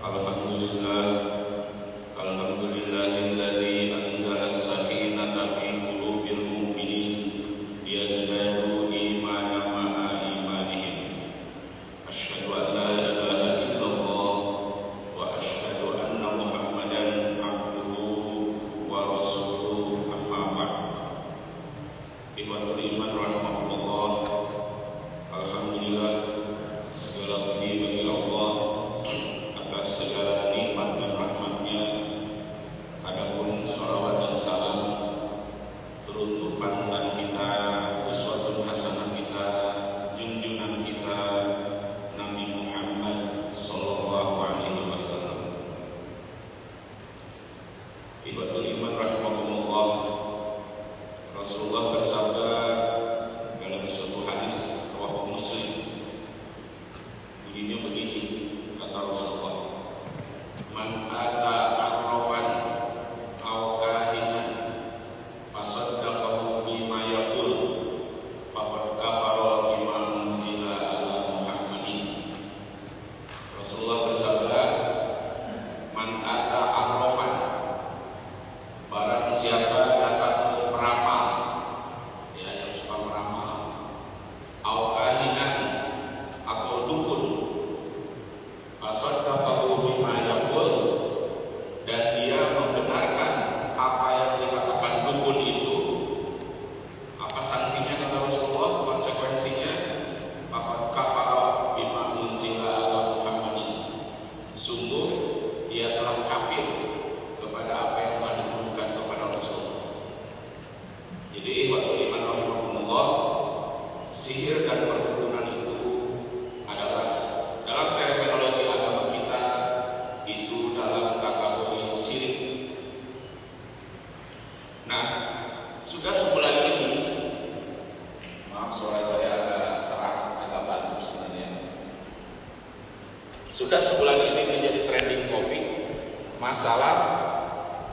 Alhamdulillah, alhamdulillahilladzi anzala as-sakinata fi qulubil mu'minin liyazdadu imanan ma'a imanihim. Asyhadu an la ilaha illallah wa asyhadu anna Muhammadan abduhu wa rasuluhu, amma ba'd. Ikhwatul iman rahimahullah, alhamdulillah, segala puji bagi Allah atas segala nikmat dan rahmatnya. Adapun sholawat dan salam turut panutan kita, uswatun hasanah kita, junjungan kita, Nabi Muhammad sallallahu alaihi wasallam. Ikhwatul iman rahimahumullah, Rasulullah bersabda dalam suatu hadis riwayat Muslim, bunyinya begini, kata Rasulullah, man ata arrafan aw kahinan fasaddaqahu bima yaqul faqad kafara bima unzila ala Muhammadin. Rasulullah bersabda, man ata arrafan, barang siapa datang ke peramal, ya, yang suka meramal, aw kahinan atau dukun, fasaddaqahu bima yaqul, dan dia membenarkan apa yang dikatakan dukun itu, apa sanksinya kata Rasulullah, konsekuensinya, faqad kafara bima unzila ala Muhammadin, sungguh dia telah kafir kepada apa yang telah diturunkan kepada Rasulullah. Jadi waktu iman rahimahumullah, sihir dan perdukunan itu adalah dalam terminologi agama kita itu dalam kategori syirik. Nah, sudah sebulan ini, maaf suara saya agak serak, agak batuk sebenarnya. Sudah sebulan ini menjadi trending topik masalah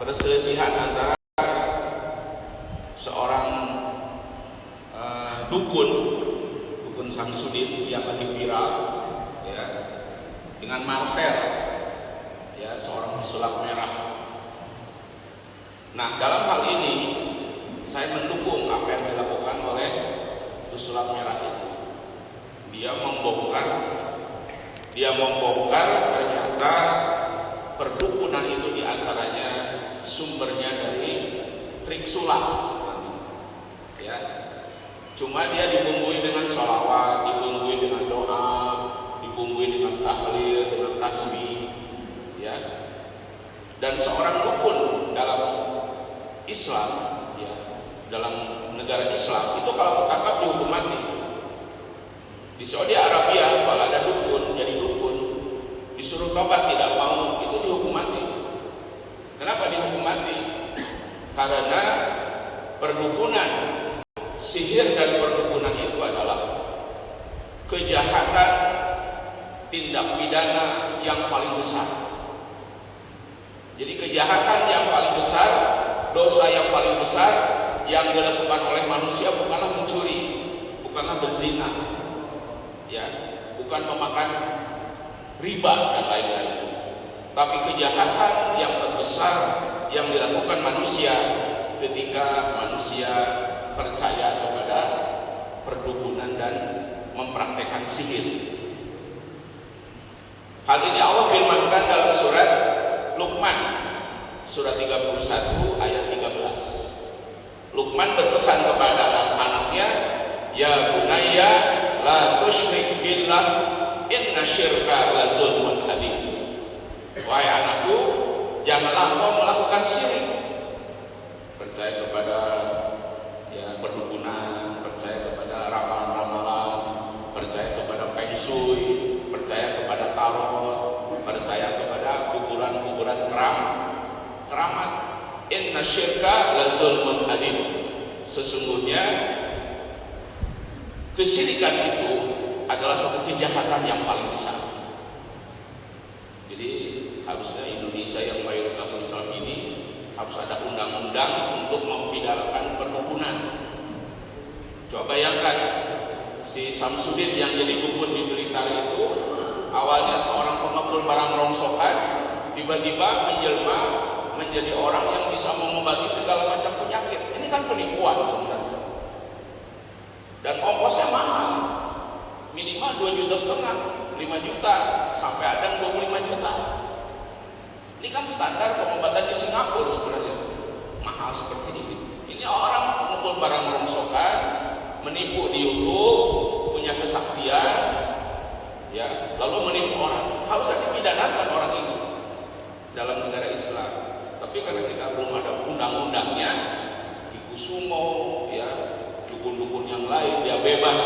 perselisihan antara seorang dukun Samsudin yang lagi viral, ya, dengan Marcel, ya, seorang pesulap merah. Nah, dalam hal ini saya mendukung apa yang dilakukan oleh pesulap merah itu. Dia membongkar ternyata perdukunan itu diantaranya sumbernya dari trik sulap, ya. Cuma dia dibumbui dengan sholawat, dibumbui dengan doa, dibumbui dengan tahlil, dengan tasbih, ya. Dan seorang dukun dalam Islam, ya, dalam negara Islam itu kalau ketangkap dihukum mati. Di Saudi Arabia kalau ada dukun jadi dukun, disuruh tobat tidak mau, itu dihukum mati. Kenapa dihukum mati? Karena perdukunan, sihir dan perdukunan itu adalah kejahatan, tindak pidana yang paling besar. Jadi kejahatan yang paling besar, dosa yang paling besar yang dilakukan oleh manusia bukanlah mencuri, bukanlah berzina, ya, bukan memakan riba dan lain-lain. Tapi kejahatan yang terbesar yang dilakukan manusia ketika manusia percaya kepada perdukunan dan mempraktekkan sihir. Hal ini Allah firmankan dalam surat Luqman, surat 31 ayat 13. Luqman berpesan kepada anaknya, ya bunayya la tusyrik billah inna syirka la zulmun adzim. Wahai anakku, janganlah kau melakukan syirik, percaya kepada perdukunan, percaya kepada ramalan-ramalan, percaya kepada feng shui, percaya kepada tarot, percaya kepada kuburan-kuburan keramat. Inna syirka la zulmun adzim. Sesungguhnya kesyirikan itu adalah suatu kejahatan yang paling besar. Jadi harusnya Indonesia yang mayoritas Islam ini harus ada undang-undang untuk mempidanakan perdukunan. Coba bayangkan, si Samsudin yang jadi dukun di Blitar itu awalnya seorang pengepul barang rongsokan, tiba-tiba menjelma menjadi orang yang bisa mengobati segala macam penyakit. Ini kan penipuan sebenarnya. Dan ongkosnya mahal, minimal 2,5 juta, 5 juta, sampai ada 25 juta. Ini kan standar pengobatan di Singapura sebenarnya, mahal seperti ini. Ini orang mengumpul barang rongsokan, menipu di YouTube, punya kesaktian, ya, lalu menipu orang. Harusnya dipidanakan orang ini dalam negara Islam. Tapi karena kita belum ada undang-undangnya, di Kusumo, ya, dukun-dukun yang lain dia bebas,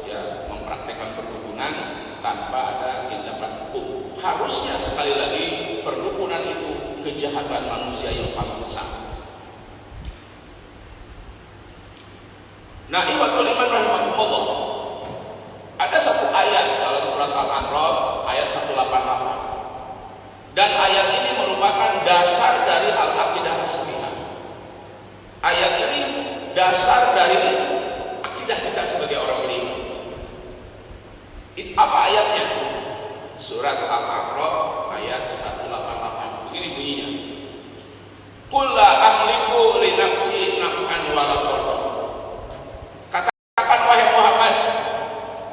ya, mempraktekkan perdukunan tanpa ada tindakan hukum. Harusnya sekali lagi perdukunan itu kejahatan manusia yang paling besar. Nah, ikhwatul iman rahimakumullah, ada satu ayat dalam surat Al-A'raf ayat 188, dan ayat ini merupakan dasar dari al-aqidah as-sahihah. Ayat ini dasar dari akidah kita sebagai orang beriman. Apa ayatnya? Surat Al-A'raf ayat 188. Begini bunyinya. Qul la amliku li nafsi naf'an wa la darra. Katakan wahai Muhammad,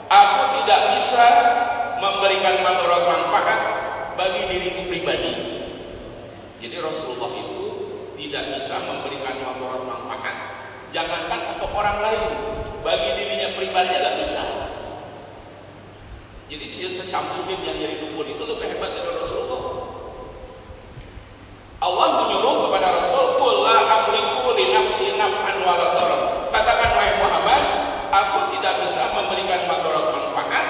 aku tidak bisa memberikan madarat manfaat bagi diriku pribadi. Jadi Rasulullah itu tidak bisa memberikan madarat manfaat, jangankan untuk orang lain, bagi dirinya pribadi tidak bisa. Jadi Syamsuddin yang jadi dukun itu lebih hebat dari Rasulullah. Allah menyuruh kepada Rasul, qul la amliku li nafsi naf'an wa la darra. Katakan wahai Muhammad, aku tidak bisa memberikan madarat manfaat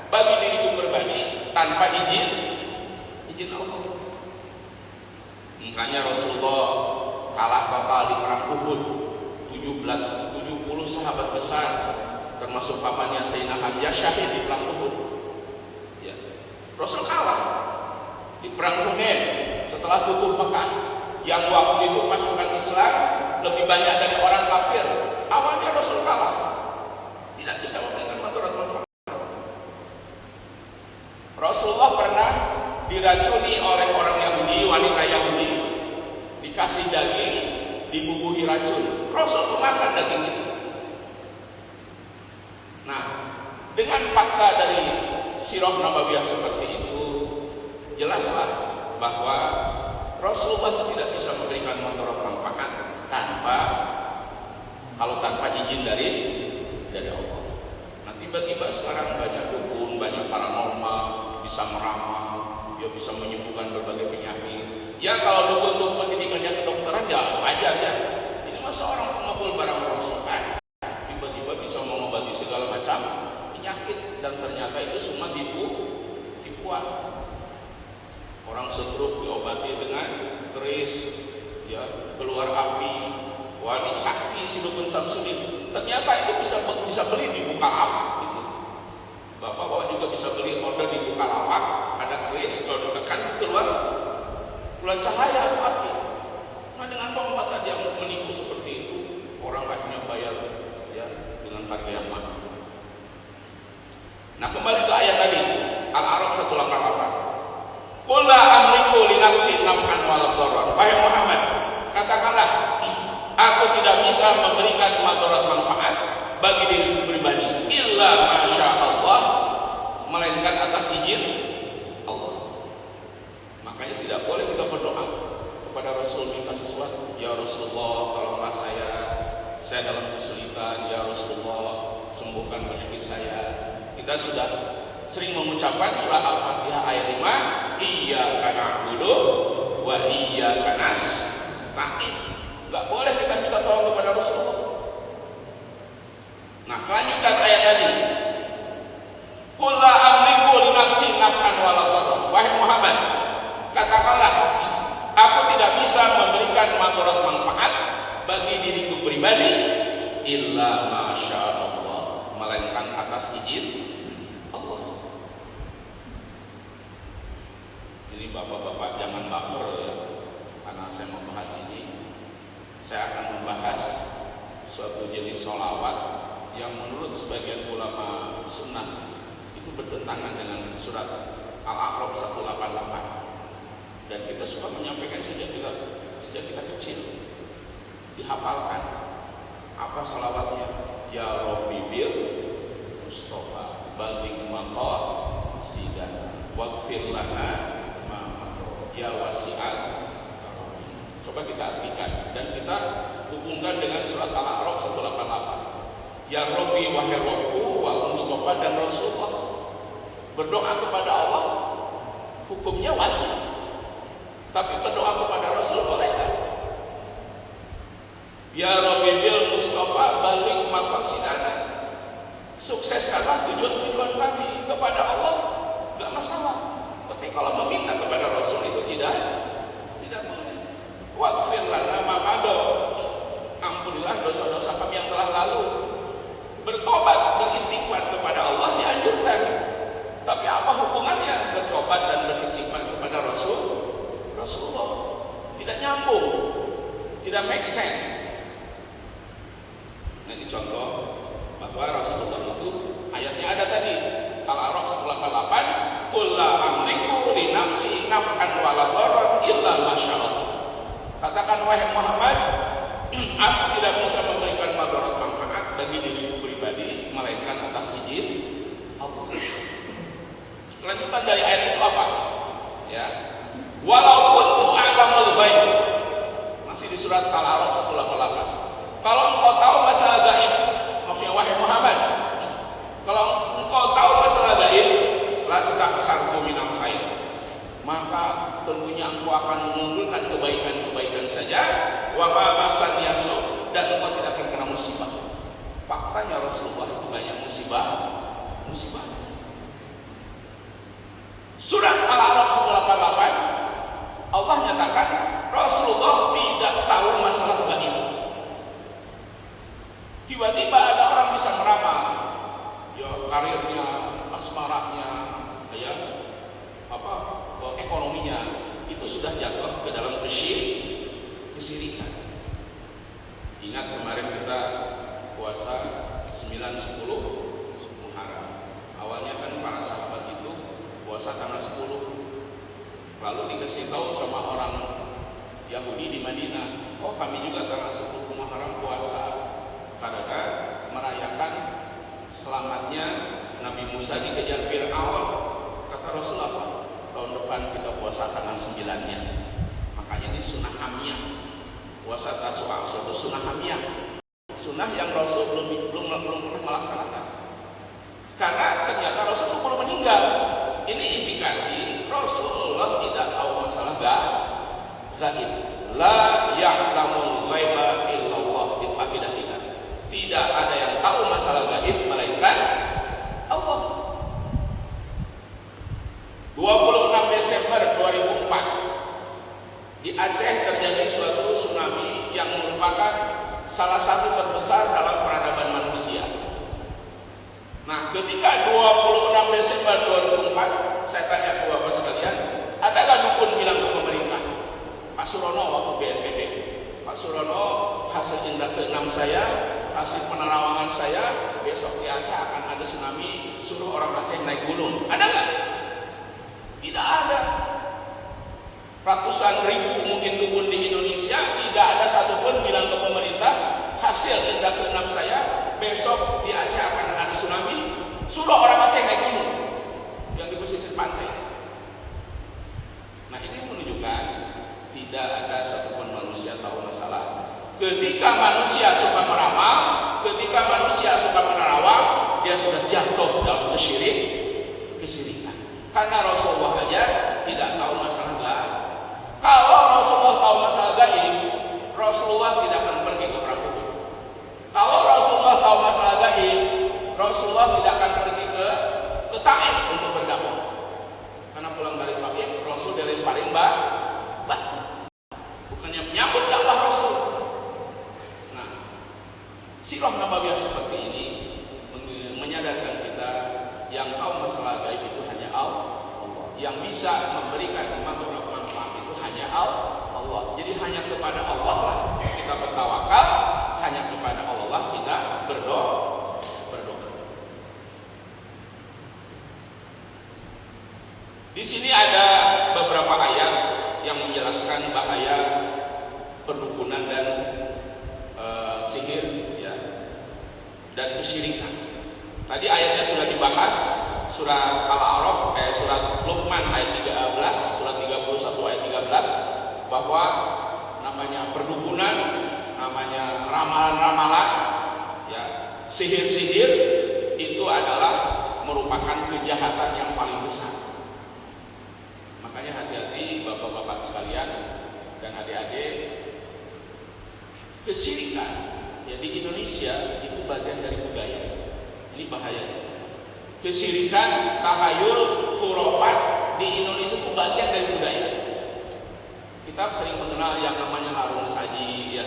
bagi diriku pribadi tanpa izin Allah. Makanya Rasulullah kalah total di perang Uhud. 70 sahabat besar termasuk pamannya Sayyidina Hamzah syahid di perang Uhud. Ya. Rasul kalah di perang Hunain setelah tutup Mekah. Yang waktu itu pasukan Islam lebih banyak dari orang kafir. Awalnya Rasul kalah, tidak bisa memberikan madarat manfaat. Rasulullah pernah diracuni oleh orang Yahudi, wanita Yahudi, dikasih daging, dibubuhi racun. Rasul makan daging itu. Nah, dengan fakta dari sirah nabawiyah seperti itu, jelaslah bahwa Rasulullah tidak bisa memberikan madarat manfaat tanpa izin dari Allah. Nah, tiba-tiba sekarang banyak dukun, banyak paranormal, bisa meramal, dia bisa menyembuhkan berbagai penyakit. Ya kalau dukun pendidikannya kedokteran ya wajar ya. Ini masa orang pengumpul barang rongsokan tiba-tiba bisa mengobati segala macam penyakit, dan ternyata itu semua tipuan. Orang stroke diobati dengan keris, ya, keluar api. Wah, ini sakti si dukun Syamsuddin. Ternyata itu bisa beli di Bukalapak gitu. Bapak juga bisa beli order di Bukalapak, ada keris, kalau ditekan keluar cahaya api. Nah, dengan pengobatan yang menipu seperti itu, orang akhirnya bayar, ya, dengan harga yang mahal. Nah, kembali ke ayat tadi Al-A'raf 188. Qul la amliku li nafsi naf'an wa la darra. Wahai Muhammad, katakanlah, aku tidak bisa memberikan madarat manfaat bagi diriku pribadi illa masya Allah, melainkan atas izin Allah. Makanya tidak boleh kita berdoa kepada Rasul minta sesuatu. Ya Rasulullah, tolonglah saya dalam kesulitan. Ya Rasulullah, sembuhkan penyakit saya. Kita sudah sering mengucapkan surah Al-Fatihah ayat 5, iyyaka na'budu wa iyyaka nasta'in. Enggak boleh kita minta tolong kepada Rasulullah. Nah, lanjutkan ayat tadi. Qul la amliku li nafsi naf'an wa la darra. Wahai Muhammad, katakanlah, aku tidak bisa memberikan madarat manfaat bagi diriku pribadi illa masya Allah, melainkan atas izin Allah. Ini bapak-bapak jangan baper ya, karena saya membahas ini. Saya akan membahas suatu jenis sholawat yang menurut sebagian ulama sunnah itu bertentangan dengan surat Al-A'raf 188. Dan kita suka menyampaikan sejak kita kecil, dihafalkan. Apa salawatnya? Ya Rabbi bil Mustafa balligh maqasidana waghfir lana ma ya wasi'al. Coba kita artikan dan kita hubungkan dengan surat Al-A'raf 188. Ya Rabbi wahai Rabbku wal Mustafa dan Rasulullah. Berdoa kepada Allah hukumnya wajib, tapi berdoa kepada Rasul boleh kan? Ya Rabbi bil Mustafa balligh maqasidana. Sukseskanlah tujuan-tujuan kami kepada Allah, enggak masalah. Tapi kalau meminta kepada Rasul itu tidak boleh. Waghfir lana ma mada. Ampunilah dosa-dosa kami yang telah lalu. Bertobat, beristighfar kepada Allah dianjurkan. Tapi apa hubungannya bertobat dan beristighfar kepada Rasulullah? Tidak nyambung, tidak make sense. Nah, ini contoh bahwa Rasulullah itu ayatnya ada tadi Al-A'raf 188, qul la amliku li nafsi naf'an wa la dharran illa ma sya'allah. Katakan wahai Muhammad, aku tidak bisa memberikan madarat manfaat bagi diriku pribadi melainkan atas izin Allah. Lanjutan dari ayat itu apa? Ya. Walaupun a'lamul ghaib. Masih di surat Al-A'raf 188. Kalau engkau tahu masalah gaib, maksudnya wahai Muhammad, kalau engkau tahu masalah gaib, lastaktsartu minal khair, maka tentunya engkau akan mengumpulkan kebaikan-kebaikan saja, wa ma masan yasu, dan engkau tidak akan kena musibah. Faktanya Rasulullah itu banyak musibah. Surat Al-A'raf 188, Allah nyatakan Rasulullah tidak tahu masalah gaib. Tiba-tiba ada orang bisa meramal, ya karirnya, asmaranya, ya ekonominya, itu sudah jatuh ke dalam kesyirikan. Ingat kemarin kita puasa 9-10 Muharram. Awalnya kan para sahabat itu puasa tanggal 10. Lalu dikasih tahu sama orang Yahudi di Madinah, oh kami juga tanggal 10 Muharram puasa. Karena merayakan selamatnya Nabi Musa dikejar Fir'aun. Kata Rasulullah, tahun depan kita puasa tanggal 9-nya. Makanya ini sunnah hamiyah. Puasa Tasu'a itu sunnah hamiyah. Sunnah yang Rasul belum pernah melaksanakan. Karena ternyata Rasul itu belum meninggal. Ini indikasi Rasulullah tidak tahu masalah gaib. La ya'lamul ghaiba illallah. Tidak ada yang tahu masalah gaib melainkan Allah. 26 Desember 2004 di Aceh terjadi suatu tsunami yang merupakan salah satu terbesar dalam peradaban manusia. Nah, ketika 26 Desember 2004 saya tanya ke Bapak sekalian, adakah dukun bilang ke pemerintah, Pak Surono waktu BNPB, Pak Surono hasil indra ke-6 saya, hasil penerawangan saya, besok di Aceh akan ada tsunami, suruh orang Aceh naik gunung. Ada nggak? Tidak ada. Ratusan ribu mungkin dukun di Indonesia, tidak ada satupun bilang ke pemerintah, hasil indra ke-6 saya, besok di Aceh akan ada tsunami, suruh orang Aceh naik gunung yang di pesisir pantai. Nah, ini menunjukkan tidak ada satupun manusia tahu masalah. Ketika manusia suka meramal, ketika manusia suka menerawang, dia sudah jatuh dalam kesyirikan. Karena Rasulullah aja tidak tahu masalah gaib. Kalau Rasulullah tahu masalah gaib, Rasulullah tidak akan pergi ke perang Uhud. Kalau Rasulullah tahu masalah gaib, Rasulullah tidak akan pergi ke Taif untuk berdakwah. Karena pulang dari Taif, Rasul dilemparin batu. Bukannya menyambut dakwah Rasul. Sirah nabawiyah seperti ini menyadarkan kita yang tahu masalah gaib itu hanya Allah. Yang bisa memberikan manfaat itu hanya Allah. Jadi hanya kepada Allah lah kita bertawakal, hanya kepada Allah lah kita berdoa. Di sini ada beberapa ayat yang yang menjelaskan bahaya perdukunan dan sihir, ya, dan kesyirikan. Tadi ayatnya sudah dibahas, surat Al-A'raf, surat Luqman ayat 13, surat 31 ayat 13, bahwa namanya perdukunan, namanya ramalan-ramalan, ya, sihir-sihir itu adalah merupakan kejahatan yang paling besar. Makanya hati-hati bapak-bapak sekalian dan adik-adik, kesyirikan ya di Indonesia itu bagian dari budaya. Ini bahaya. Kesyirikan, tahayul, khurafat di Indonesia itu bagian dari budaya. Kita sering mengenal yang namanya larung saji, ya.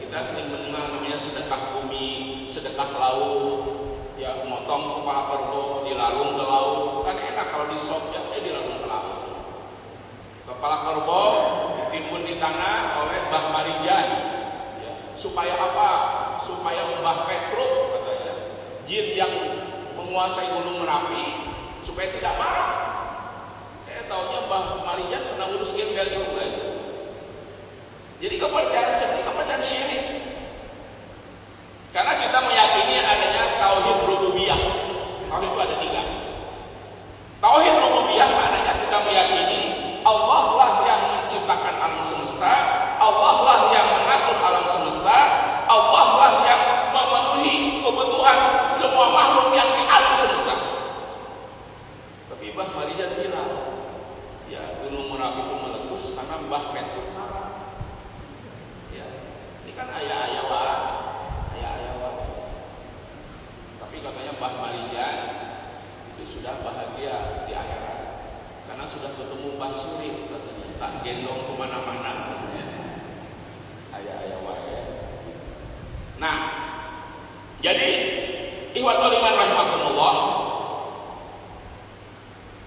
Kita sering mengenal namanya sedekah bumi, sedekah laut, ya, motong kepala kerbau dilarung ke laut. Kan enak kalau di shop ya, dilarung ke laut. Kepala kerbau ditimbun di tanah oleh Mbah Marijan, ya. Supaya apa? Supaya Mbah Petruk, katanya, jin yang menguasai Gunung Merapi, supaya tidak marah. Taunya Mbah Marijan pernah urus gembel juga itu. Jadi kepercayaan seperti kepercayaan syirik. Karena kita meyakini adanya tauhid rububiyah. Tauhid itu ada 3. Tauhid rububiyah maknanya kita meyakini Allah lah yang menciptakan alam semesta, Allah lah yang mengatur alam semesta, Allah lah yang memenuhi kebutuhan semua makhluk yang di alam semesta. Tapi Mbah Marijan bilang, ya, Gunung Merapi itu meletus karena Mbah Petruk marah. Ya, ini kan ayah-ayah wah. Tapi katanya Mbah Marijan itu sudah bahagia di akhirat karena sudah ketemu Mbah Suri, katanya, tak gendong kemana-mana, katanya. Ayah-ayah wah. Nah, jadi ikhwatul iman rahimakumullah,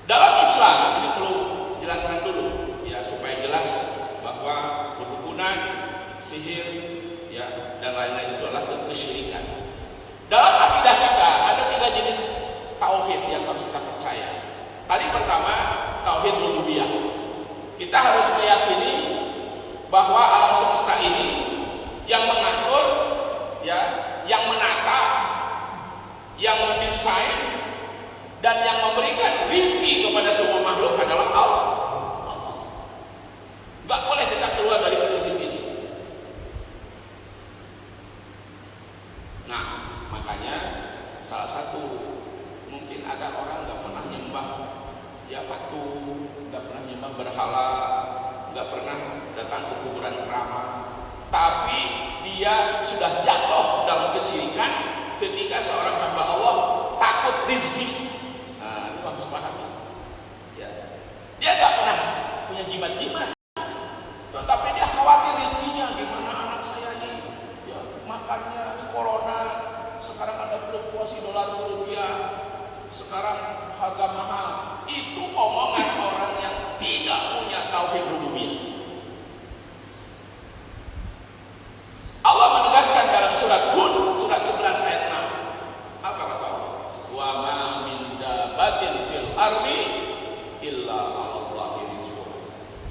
dalam Islam ini perlu jelaskan dulu, ya, supaya jelas bahwa perdukunan, sihir, ya, dan lain-lain itu adalah kesyirikan. Dalam akidah kita ada 3 jenis tauhid yang harus kita percaya. Tadi pertama tauhid rububiyah. Kita harus meyakini bahwa alam semesta ini yang mengatur, ya, yang menata, yang mendesain, dan yang memberikan rizki kepada semua makhluk adalah Allah. Gak boleh kita keluar dari prinsip ini. Nah, makanya salah satu, mungkin ada orang gak pernah nyembah, ya, patung, gak pernah nyembah berhala, gak pernah datang ke kuburan keramat, tapi dia sudah jatuh dalam kesyirikan ketika seorang hamba Allah takut rizki. Harus pahami, ya. Dia nggak pernah punya jimat-jimat, tetapi dia khawatir rizkinya, gimana anak saya ini, ya, makannya corona, sekarang ada fluktuasi dolar rupiah, sekarang harga mahal. Itu omongan orang yang tidak punya tauhid rububiyah. Allah menegaskan dalam surat Hud, surat 11 ayat 6. Apa kata Allah? Wa ma min dabatin fil ardi illa 'alallahi rizquha.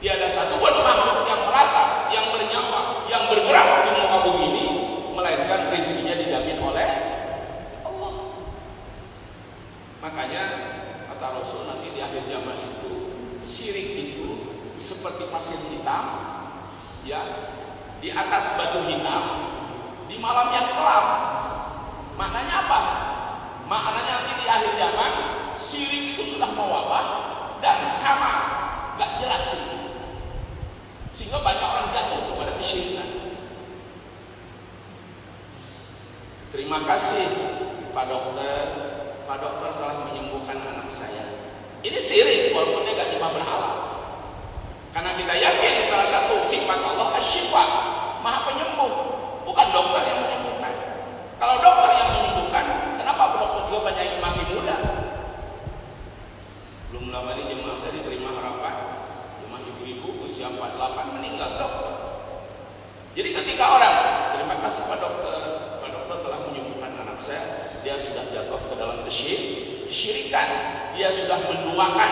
Tiada satu pun makhluk yang melata, yang bernyawa, yang bergerak di muka bumi ini melainkan rezekinya dijamin oleh Allah. Makanya kata Rasul, nanti di akhir zaman itu syirik itu seperti pasir hitam, ya, di atas batu hitam di malam yang kelam. Maknanya apa? Maknanya nanti di akhir zaman syirik itu sudah mewabah dan sama, gak jelas itu. Sehingga banyak orang jatuh kepada kesyirikan. Terima kasih Pak Dokter. Pak Dokter telah menyembuhkan anak saya. Ini syirik walaupun dia gak nyembah berhala. Karena kita yakin salah satu sifat Allah asy-syifa, Maha Penyembuh, bukan dokter yang menyembuhkan. Kalau dokter yang menyembuhkan, kenapa dokter juga banyak yang mati muda? Belum lama ini jemaah saya diterima harapan, jemaah ibu-ibu usia 48 meninggal dokter. Jadi ketika orang, terima kasih Pak Dokter telah menyembuhkan anak saya, dia sudah jatuh ke dalam kesyirikan, dia sudah menduakan,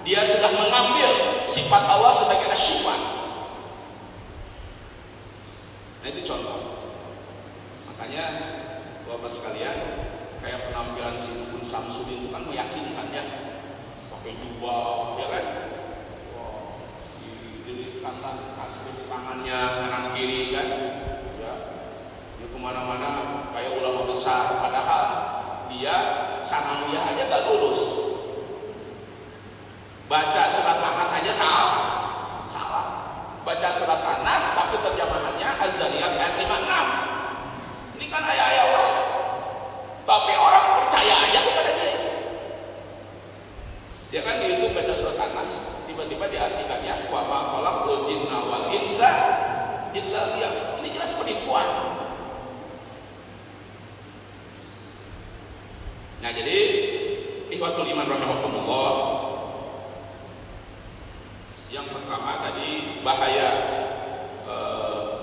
dia sudah mengambil sifat Allah sebagai asy-syifa. Nah itu contoh. Makanya Bapak sekalian, kayak penampilan si Dukun Samsudin itu kan meyakinkan ya, pakai jubah, ya kan? Dilihatkan kasih di tangannya kanan kiri kan, ya. Dia kemana-mana kayak ulama besar, padahal dia sanawiyah aja gak lulus. Baca surat Anas aja salah. Baca surat Anas tapi terjemahannya Az-Zariyat ayat 56. Ini kan ayat-ayat Allah. Tapi orang percaya aja kepada dia. Dia kan di YouTube baca surat Anas, tiba-tiba diartikannya wa ma khalaqul jinna wal insa illa liya'budun. Ini jelas penipuan. Nah, jadi ikhwatul iman rahimakumullah, yang pertama tadi bahaya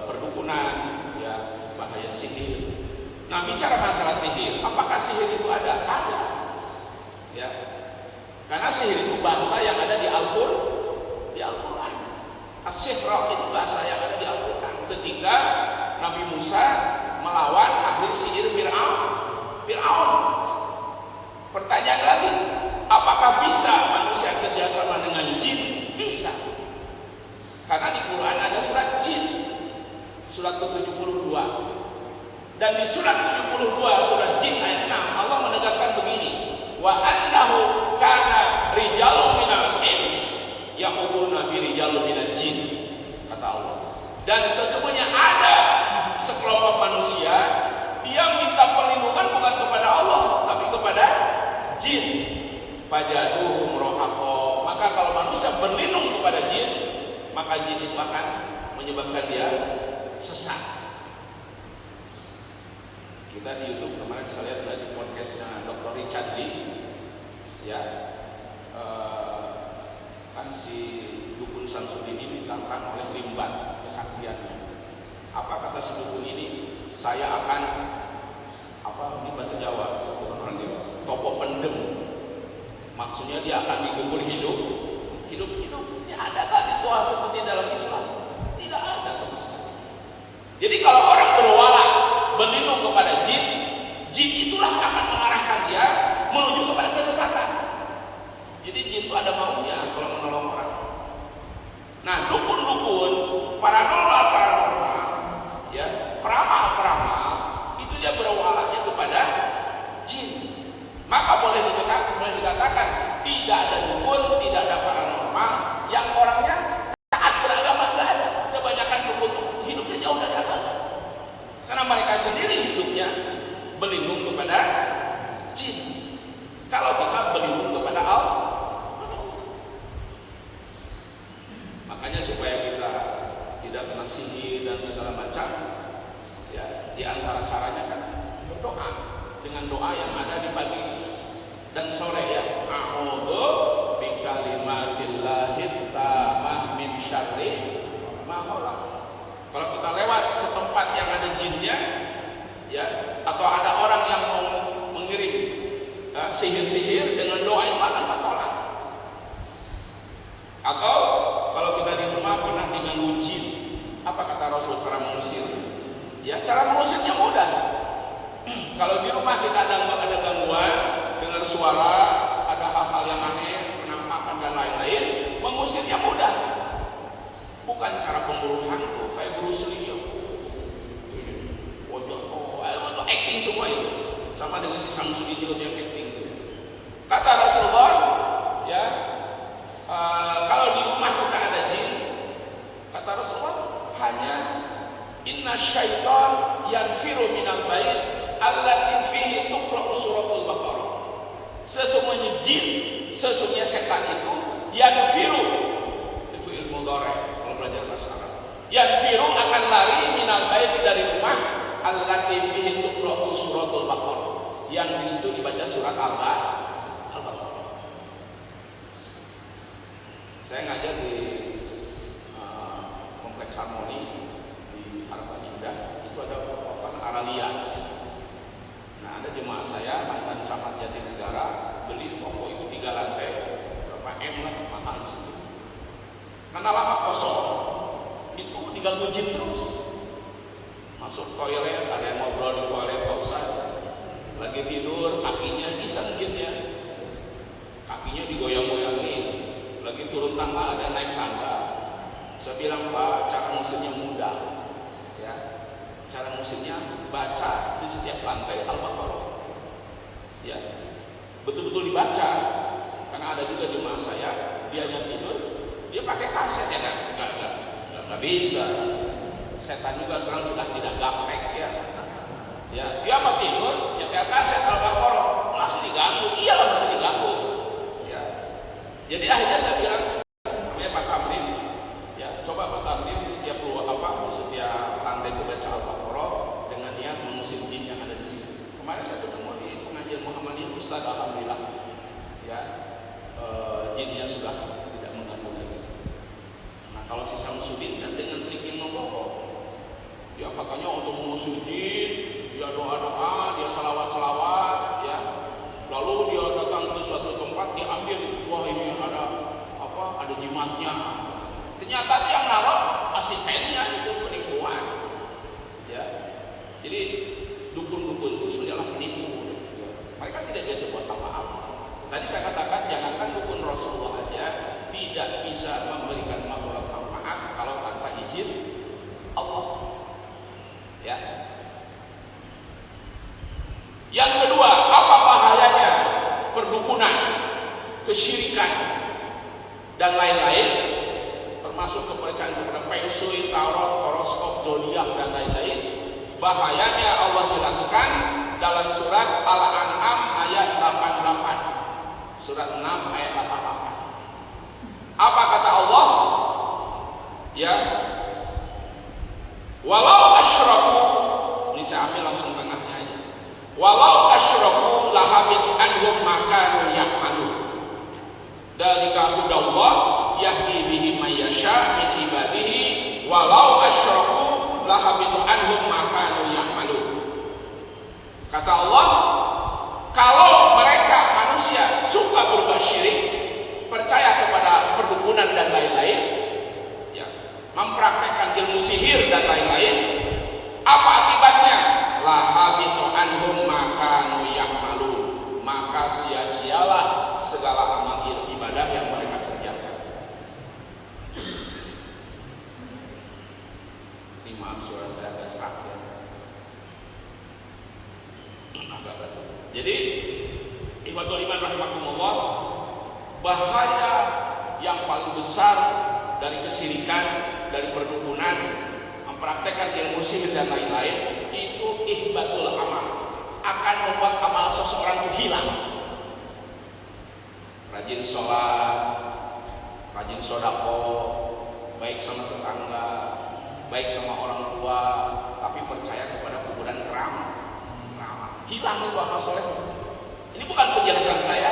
perdukunan, ya, bahaya sihir. Nah, bicara masalah sihir, apakah sihir itu ada? Ada. Ya. Karena sihir itu bahasa yang ada di Al-Qur'an. As-sihr itu bahasa yang ada di Al-Qur'an. Ketika Nabi Musa melawan ahli sihir Fir'aun. Pertanyaan lagi, apakah bisa manusia kerjasama dengan jin? Bisa. Karena di Quran ada surat jin, surat ke-72. Dan di surat 72 surat jin ayat 6 Allah menegaskan begini, wa annahu kana rijalun minal ins yaquluna bi rijalun minal jin, kata Allah. Dan sesungguhnya ada sekelompok manusia yang minta perlindungan bukan kepada Allah tapi kepada jin. Fajaduhum rohaqo. Maka kalau manusia berlindung kepada jin, maka jin itu akan menyebabkan dia sesat. Kita di YouTube kemarin saya lihat di podcastnya Dr. Richard Lee, ya, kan si Dukun Samsudin ini ditantang oleh Limban kesaktiannya. Apa kata si dukun ini? Saya akan ini bahasa Jawa, orang Jawa, topo pendem. Maksudnya dia akan dikubur hidup. Ini ada kan ritual seperti dalam Islam? Tidak ada sama sekali. Jadi kalau orang berwala berlindung kepada jin, jin itulah akan mengarahkan dia menuju kepada kesesatan. Jadi jin itu ada maunya kalau menolong orang. Nah, dukun-dukun, paranormal, ya, peramal itu dia berwalanya kepada jin. Maka boleh dikatakan tidak ada dukun, tidak ada paranormal yang orangnya taat beragama, tidak ada. Kebanyakan dukun hidupnya jauh dari agama. Karena mereka sendiri hidupnya berlindung kepada jin. Kalau kita berlindung kepada Allah, makanya supaya kita tidak kena sihir dan segala macam, ya, di antara caranya kan berdoa dengan doa yang ada di pagi dan sore, ya. A'udzu bikalimatillahi tammah min syarri ma khalaq. Kalau kita lewat setempat yang ada jinnya, ya, atau ada orang yang mau mengirim sihir-sihir dengan doa yang akan tolak. Atau kalau kita di rumah pernah diganggu jin, apa kata Rasul cara mengusir? Ya, cara mengusirnya mudah. Kalau di rumah kita ada gangguan, dengar suara, ada hal-hal yang aneh, penampakan dan lain-lain, mengusirnya mudah. Bukan cara pemburu hantu kayak Bruce Lee, itu acting semua itu. Sama dengan si Samsudin juga dia acting. Kata Rasulullah, ya, kalau di rumah kita ada jin, kata Rasulullah, hanya inna syaitan yanfiru minal bait allati fihi tuqra'u suratul Baqarah. Sesungguhnya jin, sesungguhnya setan itu yanfiru, itu ilmu dhareh kalau belajar bahasa Arab. Yanfiru akan lari minal bait dari rumah allati fihi tuqra'u suratul Baqarah, yang di situ dibaca surat Al-Baqarah. Saya ngajar di Kompleks Harmoni di Harapan Indah, itu ada Aralia. Nah, ada jemaah saya mantan camat Jatinegara beli toko itu 3 lantai, berapa M lah, mahal di situ. diganggu jin terus. Masuk toilet, ada yang ngobrol di toilet, Pak Ustaz. Lagi tidur, kakinya iseng jinnya. Kakinya digoyang-goyangin. Lagi turun tangga, ada naik tangga. Saya bilang, Pak, cara musimnya mudah. Ya. Cara musimnya baca di setiap lantai Al-Baqarah. Ya. Betul-betul dibaca. Karena ada juga di rumah saya, dia yang tidur, dia pakai kaset ya kan? Nggak bisa. Setan juga sekarang sudah tidak gampang ya. Ya, dia apa tidur? Ya kayak kaset Al-Baqarah, masih diganggu. Iya lah masih diganggu. Ya. Jadi akhirnya saya bilang, namanya Pak Tamrin, ya coba Pak Tamrin di setiap di setiap lantai itu baca Al-Baqarah dengan niat mengusir jin yang ada di sini. Kemarin saya ketemu di pengajian Muhammadiyah Ustaz, alhamdulillah, ya jinnya sudah tidak mengganggu lagi. Nah kalau si Samsudin kan dengan trik yang membokok. Ya katanya untuk mengusir jin, dia doa-doa, dia salawat-salawat, ya. Lalu dia datang ke suatu tempat, dia ambil, wah ini ada jimatnya. Ternyata dia yang naruh asistennya itu penipuan. Ya. Jadi dukun-dukun itu sudahlah penipu. Mereka tidak bisa buat apa-apa. Tadi saya katakan jangankan dukun Rasulullah aja tidak bisa memberikan manfaat kalau tanpa izin Allah. Ya. Yang kedua, apa bahayanya perdukunan, kesyirikan dan lain-lain, termasuk kepercayaan kepada feng shui, tarot, horoskop, zodiak dan lain-lain. Bahayanya Allah jelaskan dalam surat Al-An'am ayat 88. Surat 6 ayat 88. Apa kata Allah? Ya. Walau asyraku, ini saya ambil langsung tengahnya aja. Walau asyraku lahabit anhum makanu ya'malun. Dzalika hudallah yahdi bihi may yasha min ibadihi walau asyraku lahabit anhum makanu ya'malun. Kata Allah, kalau mereka manusia suka berbuat syirik, percaya kepada perdukunan dan lain-lain, mempraktekkan ilmu sihir dan lain-lain, apa akibatnya? Lahabitu anhum makanu ya'malun, maka sia-sialah segala amal ibadah yang mereka kerjakan. Ini maaf suara saya agak serak ya. Jadi ikhwatul iman rahimakumullah, bahaya yang paling besar dari kesyirikan, dari perdukunan, mempraktekkan ilmu sihir dan lain-lain, itu ihbatul amal, akan membuat amal seseorang itu hilang. Rajin sholat, rajin sodako, baik sama tetangga, baik sama orang tua, tapi percaya kepada kuburan keramat, hilang itu amal soleh. Ini bukan penjelasan saya,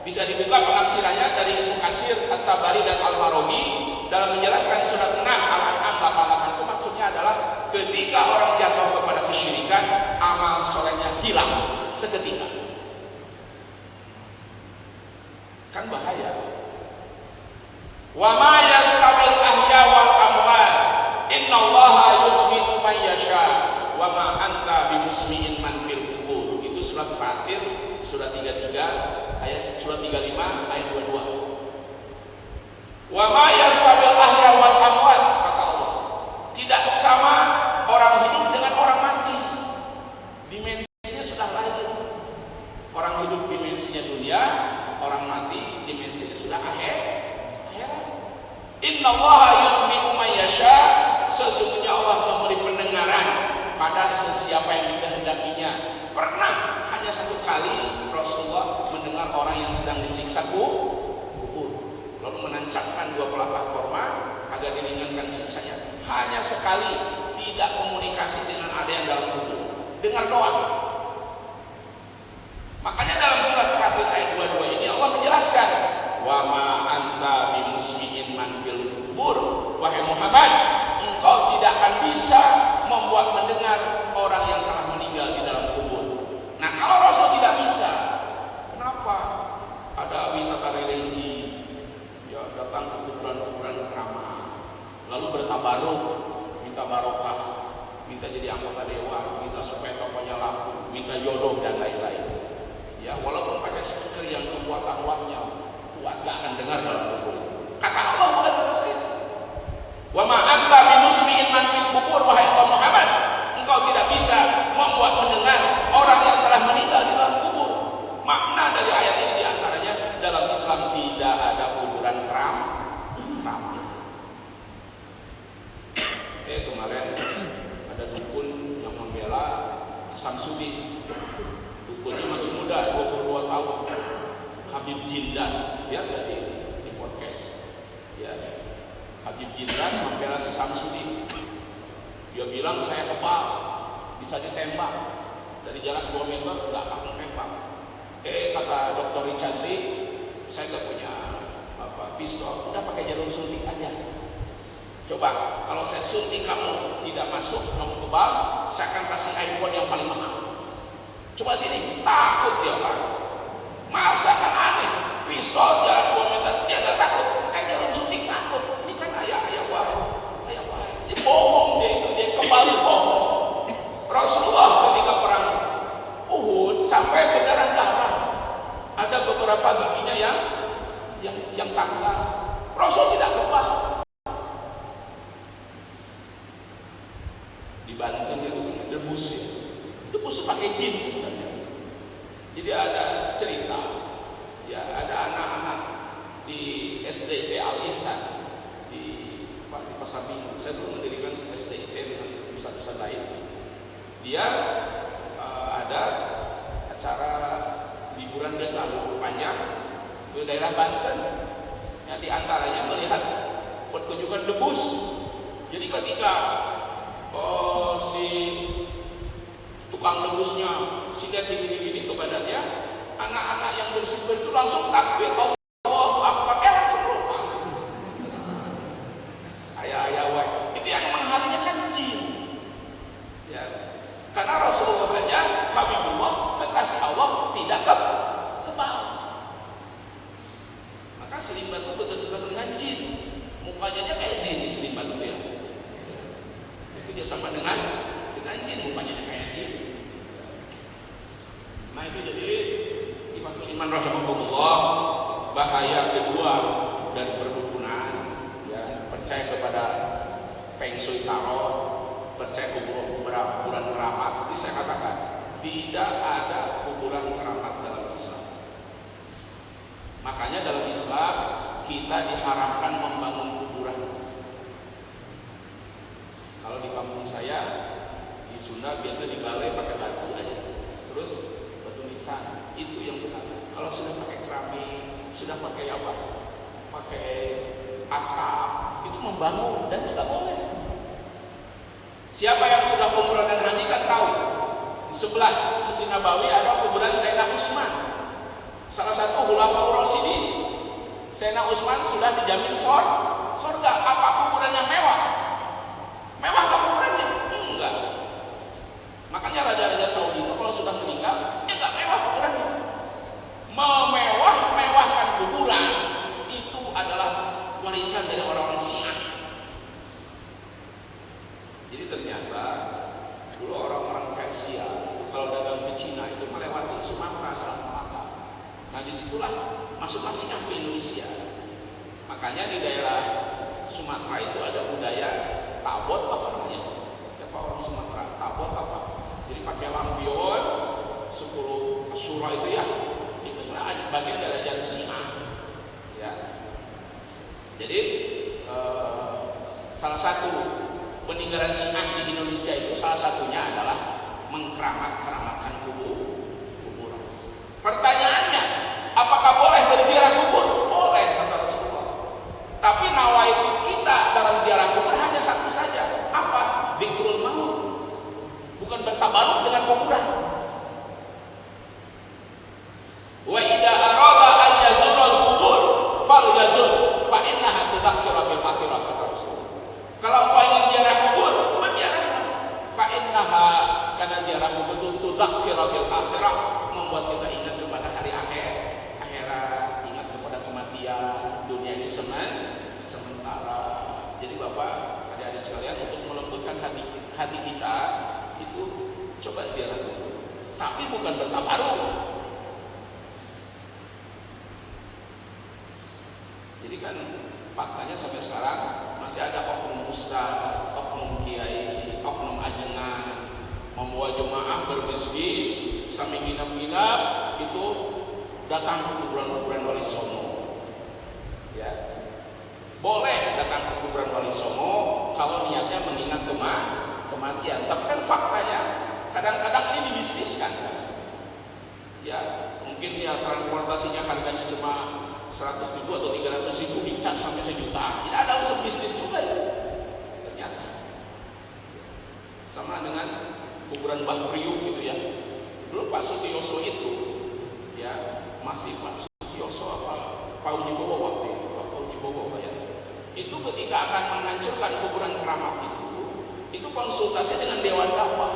bisa dibuka penafsirannya dari Ibnu Katsir, At-Tabari dan Al-Farabi dalam menjelaskan surat 6 Al-An'am 88 itu maksudnya adalah ketika orang jatuh kepada kesyirikan, amal solehnya hilang seketika. Kan bahaya. Wa ma yastawil ahya wal amwat innallaha yusmi'u man yasha wa ma anta bimusmi'in man fil qubur. Itu surat Fatir surat 33 ayat surat 35 ayat 22. Wa ma yastawil ahya wal amwat, kata Allah, tidak sama orang hidup dengan orang mati. Dimensinya sudah lain. Orang hidup dimensinya dunia, orang mati dimensinya sudah akhir. Innallaha yusmi'u man yasha, sesungguhnya Allah memberi pendengaran pada sesiapa yang dikehendakinya. Pernah hanya satu kali Rasulullah mendengar orang yang sedang disiksa kubur, lalu menancapkan 2 pelapah korma agar diringankan siksanya. Hanya sekali, tidak komunikasi dengan ada yang dalam kubur, dengar doang. Makanya dalam surat Fatir ayat 22 ini Allah menjelaskan, wa ma anta bimusmi'in man fil qubur, wahai Muhammad, engkau tidak akan bisa membuat mendengar orang yang telah meninggal di dalam kubur. Nah, kalau Rasul tidak bisa, kenapa ada wisata religi, ya datang ke kuburan-kuburan keramat, lalu bertabaruk minta barokah, minta jadi anggota dewan, minta supaya tokonya laku, minta jodoh dan lain-lain. Ya, walaupun pakai speaker yang kekuatan-kuatnya kuat, gak akan dengar dalam kubur. Kata Allah bukan kata saya. Wa ma anta bimusmi'in man fil kubur, wahai Muhammad, engkau tidak bisa membuat mendengar orang yang telah meninggal di dalam kubur. Makna dari ayat ini diantaranya dalam Islam tidak ada kuburan keramat. Kemarin ada dukun yang membela Samsudin. Dukunnya masih muda, 22 tahun. Habib Jindan, dia di podcast. Ya, Habib Jindan membela Samsudin. Dia bilang saya kebal, bisa ditembak dari jarak 2 meter, nggak akan tembak. Kata Dr. Richard Lee, saya nggak punya pistol, udah pakai jarum suntik aja. Coba, kalau saya suntik kamu tidak masuk, kamu kebal, saya akan kasih iPhone yang paling mahal. Coba sini, takut dia Pak. Masa kan aneh, pistol jarak 2 meter, dia nggak takut, kayak jarum suntik takut. Ini kan ayah wah. Dia bohong, dia kembali bohong. Rasulullah ketika perang Uhud sampai berdarah darah, ada beberapa giginya yang tanggal. Rasul tidak kebal. Di Banten itu debus pakai jin sebenarnya. Jadi ada cerita, ya ada anak-anak di SDIP Al-Ihsan di Pasar Minggu. Saya dulu mendirikan SDIP dengan pusat-pusat lain. Dia ada acara liburan desa libur panjang ke daerah Banten. Yang diantaranya melihat pertunjukan debus. Jadi ketika si tukang debusnya sikat gini-gini kepada dia, anak-anak yang bersih-bersih itu langsung takbir, Allahu Akbar, langsung lupa. Ayah wah, itu yang mengharinya kan jin. Ya. Karena Rasulullah saja, Habibullah, kekasih Allah tidak kebal. Maka selimbat itu betul-betul dengan jin. Mukanya aja kayak jin selimbat itu ya. Dia sama dengan jin, mukanya kayak jin. Nah itu jadi iman rahimahullah, bahaya kedua dari perdukunan, ya, percaya kepada Feng Shui Tarot, percaya kuburan keramat. Jadi saya katakan tidak ada kuburan keramat dalam Islam. Makanya dalam Islam kita diharamkan membangun kuburan. Kalau di kampung saya di Sunda biasa dibalai pakai batu aja, terus batu nisan, itu yang benar. Kalau sudah pakai keramik, sudah pakai apa? Pakai atap, itu membangun dan tidak boleh. Siapa yang sudah umrah dan haji kan tahu. Di sebelah Masjid Nabawi ada kuburan Sayyidina Utsman, salah satu Khulafaur Rasyidin. Sayyidina Utsman sudah dijamin surga. Apa kuburan yang mewah? Mewah kuburannya? Enggak. Makanya raja-raja Saudi itu kalau sudah meninggal, enggak mewah kuburannya. Memewahkan kuburan itu adalah warisan dari orang-orang Syiah. Jadi ternyata dulu orang-orang Persia kalau dagang ke Cina itu melewati Sumatera Selatan Malaka. Nah disitulah masuklah Syiah ke Indonesia. Makanya di daerah Sumatera itu ada budaya tabot apa namanya? Siapa orang Sumatera? Tabot apa? Jadi pakai lampion 10 surah itu ya. Itu sebenarnya bagian dari ajaran Syiah. Ya. Jadi salah satu peninggalan Syiah di Indonesia itu salah satunya adalah mengkeramatkan kuburan. Pertanyaannya, apakah boleh berziarah kubur? Boleh, kata Rasulullah. Tapi nawaitu kita dalam ziarah kubur hanya satu saja. Apa? Dzikrul maut. Bukan bertabaruk dengan kuburan. Wa idza arada an yazura al-qubur falyazur fa innaha tudzakiru bil akhirah, kata Rasulullah. Kalau kau ingin ziarah kubur, berziarah. Fa innaha, karena ziarah kubur itu tudzakiru bil akhirah, membuat kita ingat kepada hari akhirat, ingat kepada kematian. Dunia ini sementara. Jadi Bapak, adik-adik sekalian, untuk melebut membersihkan hati kita itu coba ziarah kubur. Tapi bukan bertabaruk. Jadi kan faktanya sampai sekarang masih ada oknum ustaz, oknum kiai, oknum ajengan membawa jemaah berbisnis sambil nginap-nginap itu datang ke kuburan Wali Songo. Ya, boleh datang ke kuburan Wali Songo kalau niatnya mengingat kematian. Tapi kan faktanya kadang-kadang ini dibisniskan. Ya, mungkin ya transportasinya harganya cuma 100.000 atau 300.000, dicas sampai 1 juta. Tidak ada unsur bisnis juga itu. Ternyata sama dengan kuburan Mbah Priuk gitu ya. Dulu Pak Sutioso itu ya, masih Pak Sutioso apa Pak Uji Bowo waktu itu, Pak Uji Bowo ya. Itu ketika akan menghancurkan kuburan keramat itu konsultasi dengan Dewan Dakwah.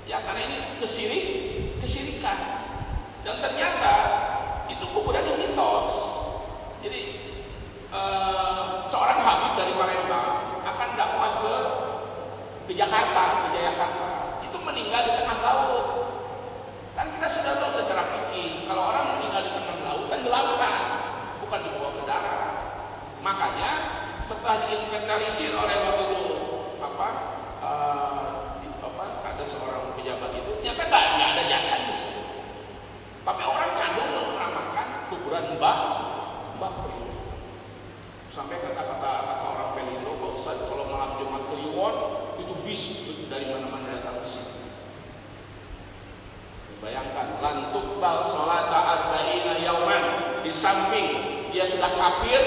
Ya karena ini kesirikan. Dan ternyata itu kuburan yang mitos. Jadi seorang habib dari Palembang akan dakwah ke Jakarta, ke Jayakarta. Itu meninggal di tengah laut. Kan kita sudah tahu secara fikih kalau orang meninggal di tengah laut kan lautan, bukan dibawa ke darat. Makanya setelah diinventarisir oleh waktu itu ada seorang pejabat itu ternyata nggak ada jasad di situ. Tapi orang kandung menamakan kuburan Mbah Priuk. Sampai kata orang Pelindo, Pak Ustaz, kalau malam Jumat Kliwon itu bis dari mana-mana datang di sini. Bayangkan, lantuk bal sholata arba'ina yauman, di samping dia sudah kafir,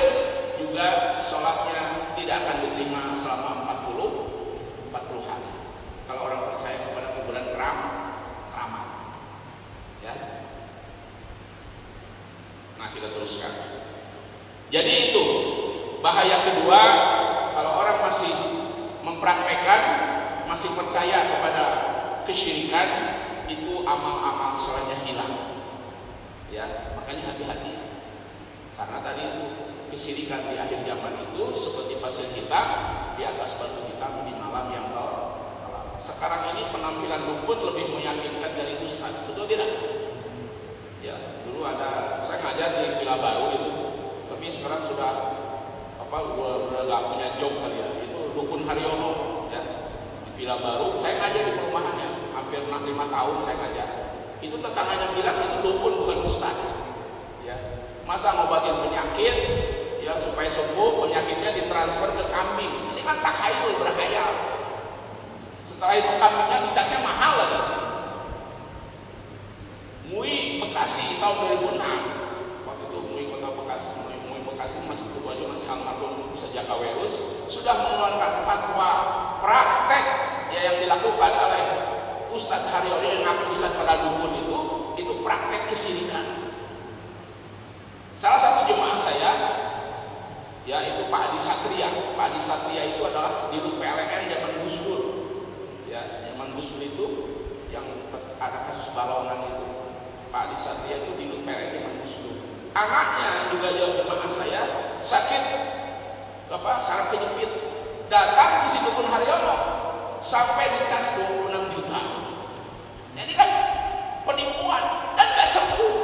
juga sholatnya tidak akan diterima selama 40 hari. Kalau orang percaya kepada kuburan keramat, ya. Nah kita teruskan. Jadi itu bahaya kedua kalau orang masih mempraktekkan, masih percaya kepada kesyirikan, itu amal-amal solehnya hilang. Ya, makanya hati-hati. Karena tadi itu kesyirikan di akhir zaman itu seperti pasir hitam di atas batu hitam di malam yang gelap. Sekarang ini penampilan dukun lebih meyakinkan dari ustaz, betul tidak? Ya, dulu saya ngajar di Villa Baru itu, tapi sekarang sudah udah gak punya job kali ya. Itu dukun Haryono ya di Villa Baru. Saya ngajar di perumahannya, hampir 5 tahun saya ngajar. Itu tetangganya bilang itu dukun bukan ustaz. Ya, masa ngobatin penyakit ya supaya sembuh, penyakitnya ditransfer ke kambing. Ini kan takhayul, berkhayal. Setelah itu kambingnya dicasnya mahal lagi. MUI Bekasi tahun 2006. Waktu itu MUI Kota Bekasi, MUI Bekasi masih itu aja masih almarhum Ustaz Jaka Werus sudah mengeluarkan fatwa praktek ya yang dilakukan oleh Ustaz Haryono yang ngaku Ustaz pada dukun itu praktek kesyirikan. Salah satu jemaah saya ya itu Pak Adi Satria. Pak Adi Satria itu adalah dirut PLN zaman Gus Dur. Ya, zaman Gus Dur itu yang ada kasus balongan itu. Pak Adi Satria itu dirut PLN zaman Gus Dur. Anaknya juga jemaah saya sakit saraf kejepit. Datang di situ pun Haryono sampai dicas 26 juta. Ini kan penipuan dan tidak sembuh.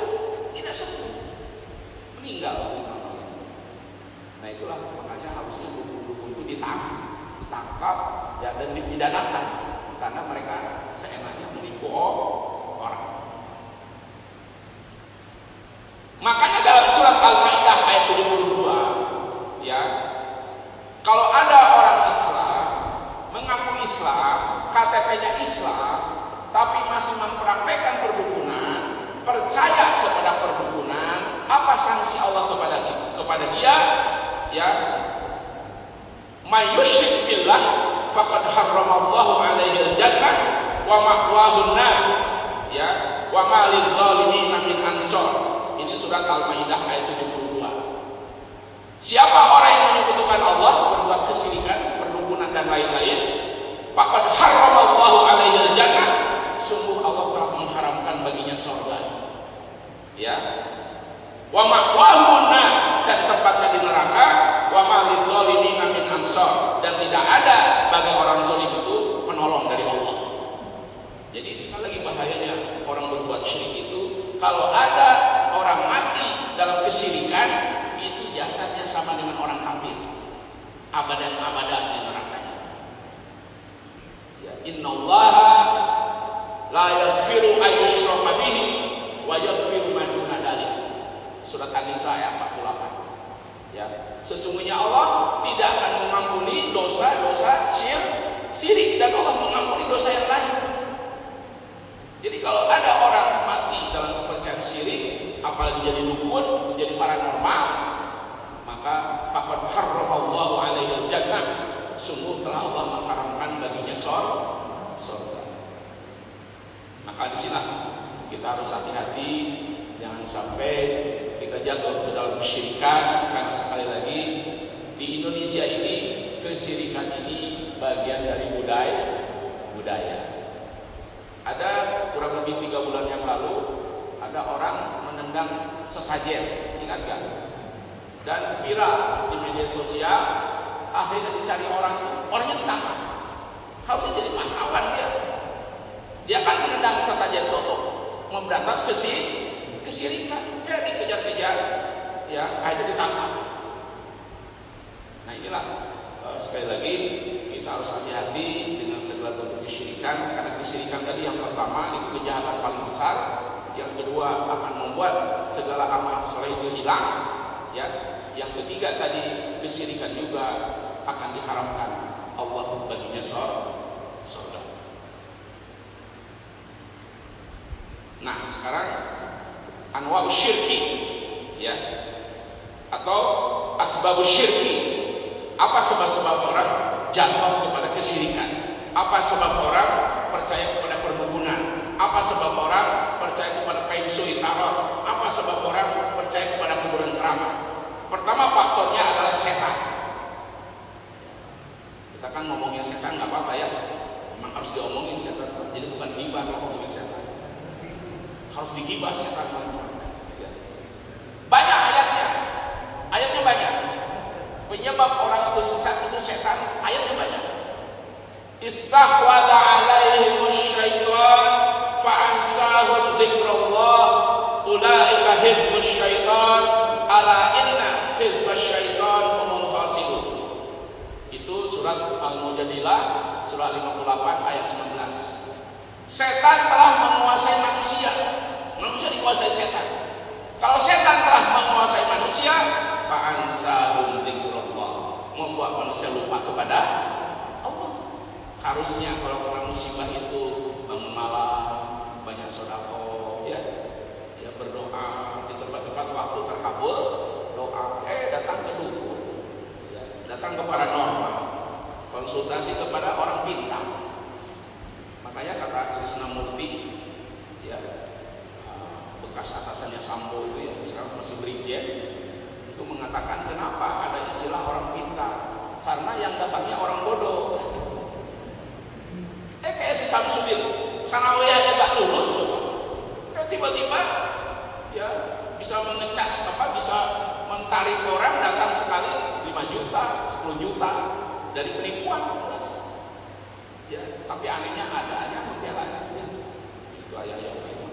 Meninggal. Nah itulah makanya harusnya dukun-dukun itu ditangkap ya, dan dipidanakan karena mereka seenaknya menipu orang. Makanya dalam surat Al-Maidah ayat 72 ya, kalau ada orang Islam mengaku Islam, KTP-nya Islam, tapi masih mempraktekkan perdukunan, percaya kepada perdukunan, apa sanksi Allah kepada dia? Ya, may yusyrik billah faqad harramallahu alaihi al-jannah wa ma'wahu an-nar ya wa ma lil zalimin min ansar. Ini surat Al-Maidah ayat 72. Siapa orang yang menyekutukan Allah, berbuat kesyirikan, perdukunan dan lain-lain, faqad harramallahu alaihi al-jannah, sungguh Allah telah mengharamkan baginya surga. Ya. Wa ma'wahu an-nar, dan tempatnya di neraka, wa ma lil zalimin min ansar, dan tidak ada bagi abadan di nerakanya. Ya, innallaha la yaghfiru ayyushraka bihi wa yaghfiru ma duna dzalik. Surat An-Nisa ayat 48. Ya, sesungguhnya Allah tidak akan mengampuni dosa-dosa syirik dan Allah mengampuni dosa yang lain. Jadi kalau ada orang mati dalam kepercayaan syirik, apalagi jadi dukun, jadi paranormal, maka faqad harramallahu alaihi jannah, sungguh telah Allah mengharamkan baginya surga. Maka di sini kita harus hati-hati, jangan sampai kita jatuh ke dalam kesyirikan, karena sekali lagi di Indonesia ini kesyirikan ini bagian dari budaya. Ada kurang lebih 3 bulan yang lalu ada orang menendang sesajen, ingat gak? Dan viral di media sosial, akhirnya dicari orangnya ditangkap. Harusnya jadi pahlawan dia. Dia akan menendang sesajen untuk memberantas kesyirikan. Ya dikejar-kejar, ya akhirnya ditangkap. Nah inilah sekali lagi kita harus hati-hati dengan segala bentuk kesyirikan, karena kesyirikan tadi yang pertama itu kejahatan paling besar, yang kedua akan membuat segala amal soleh itu hilang, ya. Yang ketiga tadi kesyirikan juga akan diharamkan Allah baginya surga. Nah sekarang anwa syirki, ya, atau asbabus syirki. Apa sebab-sebab orang jatuh kepada kesyirikan? Apa sebab orang percaya kepada perdukunan? Apa sebab orang percaya kepada feng shui tarot? Apa sebab orang percaya kepada kuburan keramat? Pertama faktornya adalah setan. Kita kan ngomongin setan nggak apa-apa ya, memang harus diomongin setan. Jadi bukan gibah kalau ngomongin setan, harus digibah setan. Banyak ayatnya banyak. Penyebab orang itu sesat itu setan, ayatnya banyak. Istahwada alaihimus syaitan fa'ansahum zikrullah ulaika hizbus syaitan ala inna hizbus syaitan humul khasirun. Itu surat Al-Mujadilah surah 58 ayat 19. Setan telah menguasai manusia dikuasai setan. Kalau setan telah menguasai manusia, fa'ansahum zikrullah, membuat manusia lupa kepada Allah. Harusnya kalau orang musibah itu bangun malam, banyak sedekah, ya berdoa di tempat-tempat waktu terkabul doa, datang ke dukun, ya, datang ke paranormal, konsultasi kepada orang pintar. Makanya kata Krisnamurti, ya, bekas atasannya Sambo itu ya, sekarang masih brigjen, itu mengatakan kenapa ada istilah orang pintar, karena yang datangnya orang bodoh. Kayak si Samsudin, sanawiyahnya gak lulus, tiba-tiba ya bisa mengecas bisa mentarik orang datang sekali 5 juta, 10 juta dari penipuan. Ya, tapi anehnya ada membela ya. Itu ayat-ayat itu.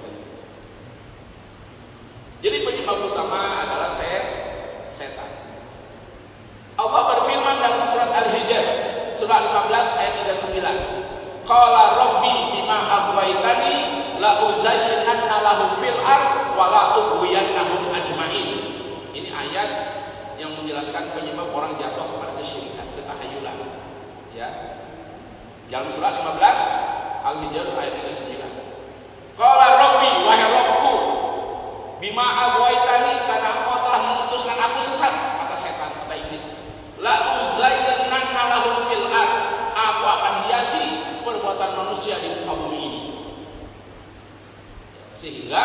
Jadi penyebab utama adalah setan. Allah berfirman dalam surat Al-Hijr surah 15 ayat 39. Qala rabbi bima aghwaytani la uzayyinanna lahum fil ard wa la ughwiyannahum ajmain. Ini ayat yang menjelaskan penyebab orang jatuh kepada kesyirikan, ketahayulan. Ya. Dalam surat 15 Al-Hijr ayat 39. Qala rabbi wahai Rabbku bima aghwaytani, karena engkau telah memutuskan aku sesat, kata setan, kata iblis. La uzayyinanna lahum fil ard, aku akan hiasi perbuatan manusia di muka bumi ini. Sehingga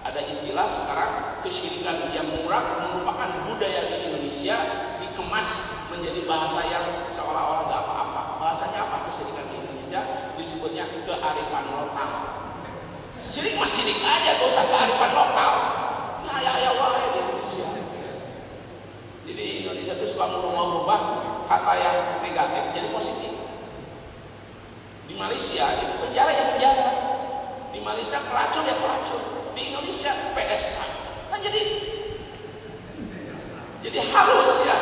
ada istilah sekarang kesyirikan yang merupakan budaya di Indonesia dikemas menjadi bahasa yang seolah-olah gak apa-apa. Bahasanya apa kesyirikan di Indonesia? Disebutnya kearifan lokal. Syirik mah syirik aja, gak usah kearifan lokal. Nah ya wae di Indonesia. Jadi Indonesia itu suka merubah kata yang negatif jadi positif. Di Malaysia itu penjara ya penjara, di Malaysia pelacur ya pelacur, di Indonesia PSA. Nah jadi halus ya.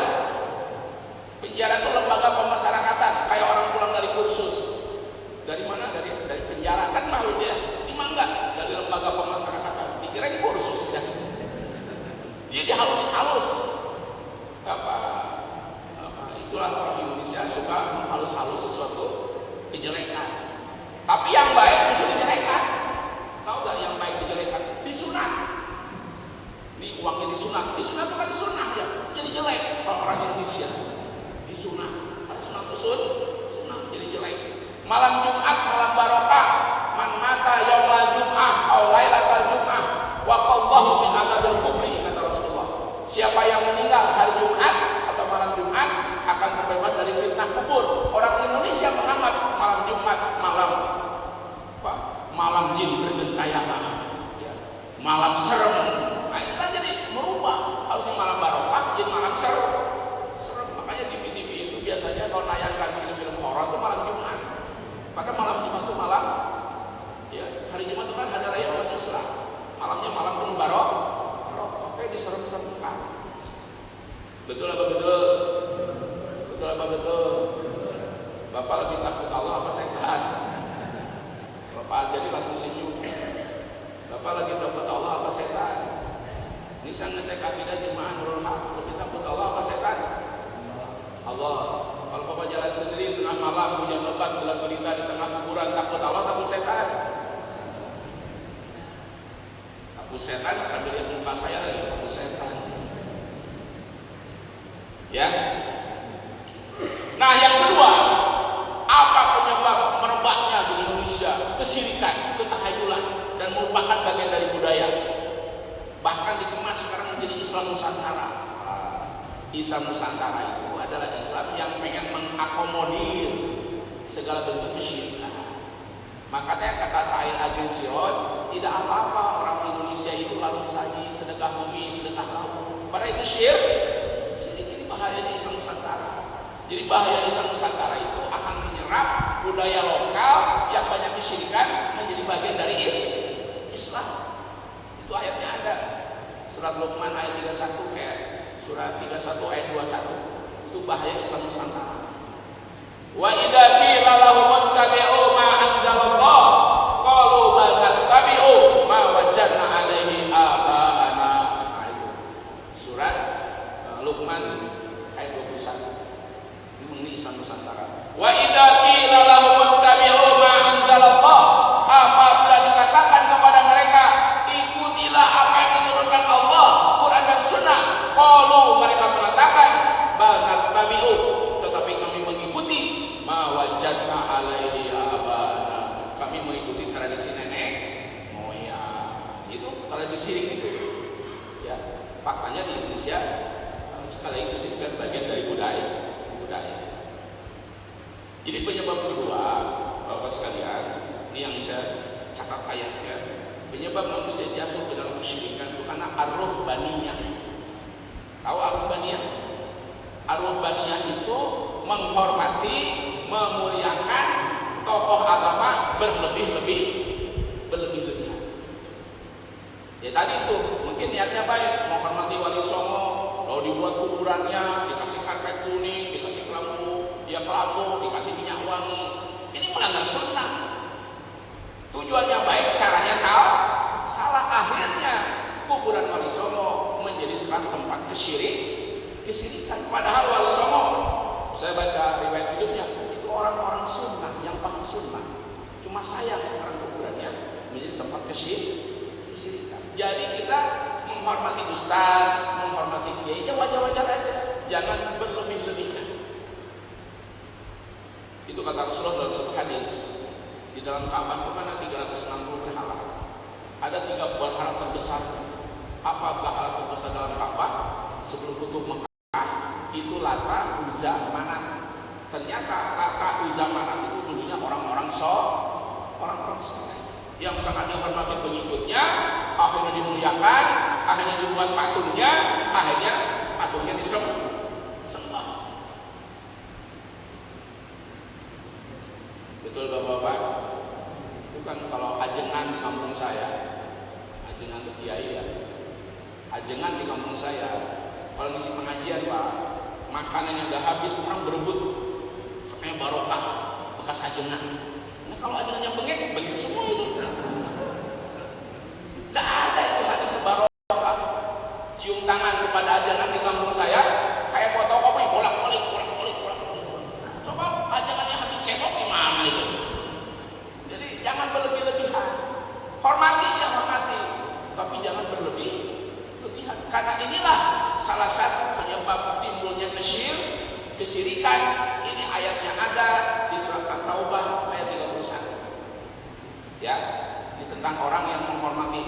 Malam Jumat malam barokah. Man mata yaumal jum'ah aw lailatal jum'ah wa qallahu min adzabil kubri, kata Rasulullah. Siapa yang meninggal hari Jumat atau malam Jumat akan terbebas dari fitnah kubur. Orang Indonesia menganggap malam Jumat malam jin bergentayangan, ya, malam serem. Nah, itu kan jadi merubah. Harusnya malam barokah jadi malam serem. Makanya di TV itu biasanya kalau nayangkan film-film horor itu malam Jumat. Maka malam Jumat itu malam, ya, hari Jumat itu kan ada raya umat Islam. Malamnya malam penuh barokah. Oke, diserem-seremkan. Betul apa betul? Betul apa betul? Bapak lebih takut Allah apa setan? Bapak jadi langsung senyum. Bapak lagi takut Allah apa setan? Ini saya ngecek akidah jemaah Nurul Haq. Lebih takut Allah apa setan? Allah. Kalau Bapak jalan sendiri tengah malam hujan lebat gelap gulita di tengah kuburan, takut Allah takut setan? Takut setan sambil lihat muka saya lagi takut setan. Ya. Nah, yang kedua, apa penyebab merebaknya di Indonesia kesyirikan, ketahayulan, dan merupakan bagian dari budaya? Bahkan dikemas sekarang menjadi Islam Nusantara. Islam Nusantara itu adalah Islam yang pengen mengakomodir segala bentuk kesyirikan. Makanya kata Sa'id Agil-Siraj, tidak apa-apa orang Indonesia itu lalu saji, sedekah bumi, sedekah laut. Padahal itu syirik. Syirik ini bahayanya Islam Nusantara. Jadi bahaya Islam Nusantara itu akan menyerap budaya lokal yang banyak kesyirikan menjadi bagian dari Islam. Itu ayatnya ada. Surat Luqman ayat 31 kayak surat 31 ayat 21. Itu bahaya Islam Nusantara. Wa idza qila lahum ittabi'u ma anzalallah qalu bal nattabi'u ma wajadna 'alaihi aba'ana. Surat Luqman ayat 21. Ini Islam Nusantara. Wa idza qila lahum ittabi'u ma anzalallah, apabila dikatakan kepada mereka ikutilah apa yang diturunkan Allah, Quran dan Sunnah, qalu, mereka mengatakan bal nattabi'u, tetapi kami mengikuti ma wajadna 'alaihi abana, kami mengikuti tradisi nenek moyang. Itu tradisi syirik itu. Ya, faktanya di Indonesia sekali lagi kesyirikan bagian dari budaya. Jadi penyebab kedua, Bapak sekalian, ini yang saya catat ayatnya, penyebab manusia jatuh ke dalam kesyirikan itu karena ar-ruhbaniyah. Tahu ar-ruhbaniyah? Ar-ruhbaniyah itu menghormati, memuliakan tokoh agama berlebih-lebihan. Ya tadi itu, mungkin niatnya baik, menghormati Wali Songo, lalu dibuat kuburannya, dikasih karpet kuning, dikasih kelabu, dikasih minyak wangi. Ini melanggar sunnah. Tujuannya baik, caranya salah. Akhirnya kuburan Wali Songo menjadi sekarang tempat kesyirikan. Padahal Wali Songo, saya baca riwayat hidupnya, itu orang-orang sunnah yang paham sunnah. Cuma sayang sekarang kuburannya menjadi tempat kesyirikan. Jadi kita menghormati ustaz, menghormati kiai, ya wajar-wajar aja. Jangan berlebih-lebihan. Itu kata Rasulullah dalam satu hadis. Di dalam Ka'bah itu kan ada 360 berhala. Ada 3 berhala terbesar. Apa berhala terbesar dalam Ka'bah? Sebelum tutup Mekah, itu Lata, Uzza, Manat. Ternyata Lata, Uzza, Manat itu dulunya orang-orang soleh yang sangat dihormati pengikutnya, akhirnya dimuliakan, akhirnya dibuat patungnya, akhirnya patungnya disembah. Betul Bapak-bapak? Bukan kalau ajengan di kampung saya, ajengan itu kiai ya. Ajengan di kampung saya, kalau ngisi pengajian Pak, makanan yang udah habis orang berebut, katanya barokah bekas ajengan. Nah kalau ajengannya bengek semua itu. Tidak ada itu hadis barokah. Cium tangan kepada ajengan di kampung saya, kayak fotokopi bolak-balik. Coba ajengannya habis cebok gimana itu? Jadi jangan berlebih-lebihan. Hormati, tapi jangan berlebihan. Karena inilah salah satu penyebab timbulnya kesyirikan. Ini ayatnya ada di surat At-Taubah ayat Ya, ini tentang orang yang menghormati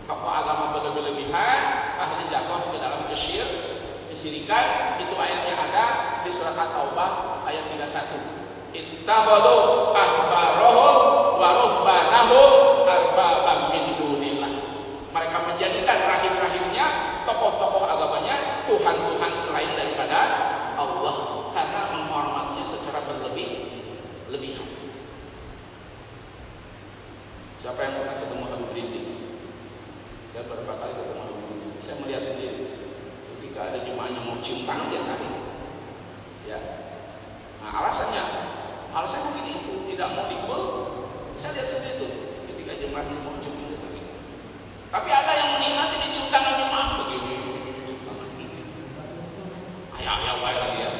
tokoh agama berlebihan, akhirnya jatuh ke dalam kesyirikan. Itu ayatnya ada di surat At-Taubah ayat 31. Ittakhadhu ahbarahum wa ruhbanahum arbaban min dunillah. Mereka menjadikan rahim-rahimnya, tokoh-tokoh agamanya, Tuhan-Tuhan selain daripada Allah, karena menghormatinya secara berlebihan. Siapa yang pernah ketemu Habib Rizik? Saya beberapa kali ketemu Habib Rizik. Saya melihat sendiri ketika ada jemaahnya mau cium tangan dia tarik. Ya. Nah, alasannya begini, itu tidak mau dikul. Saya lihat sendiri itu ketika jemaahnya mau cium dia tarik. Tapi ada yang menikmati dicium tangan jemaah begini. Ayah lagi ya.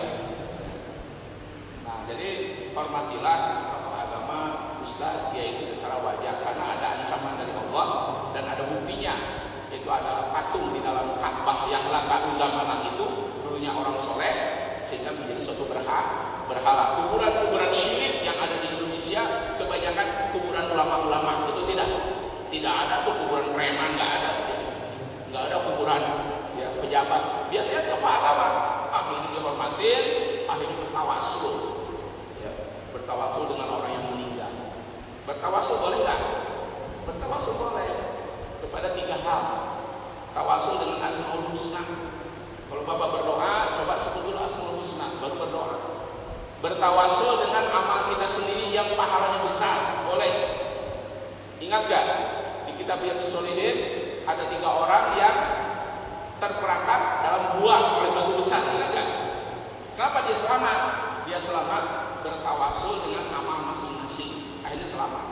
Nah, jadi hormatilah tokoh agama, ustaz, dia itu secara wajar karena ada ancaman dari Allah dan ada buktinya. Itu adalah patung di dalam Ka'bah yang langka zaman itu dulunya orang soleh sehingga menjadi suatu berhala. Kuburan syirik yang ada di Indonesia kebanyakan kuburan ulama-ulama, itu tidak ada tuh kuburan preman, nggak ada kuburan ya pejabat. Biasanya tokoh agama akhirnya dihormatin, akhirnya bertawasul, ya, bertawasul dengan orang yang meninggal. Bertawasul boleh nggak? Bertawasul boleh kepada 3 hal. Tawasul dengan Asmaul Husna. Kalau Bapak berdoa, coba sebut dulu Asmaul Husna, baru berdoa. Bertawasul dengan amal kita sendiri yang pahalanya besar, boleh. Ingat gak? Di kitab Riyadhus Shalihin ada 3 orang yang terperangkap dalam gua oleh batu besar. Ingat gak? Kenapa dia selamat? Dia selamat bertawasul dengan amal masing-masing, akhirnya selamat.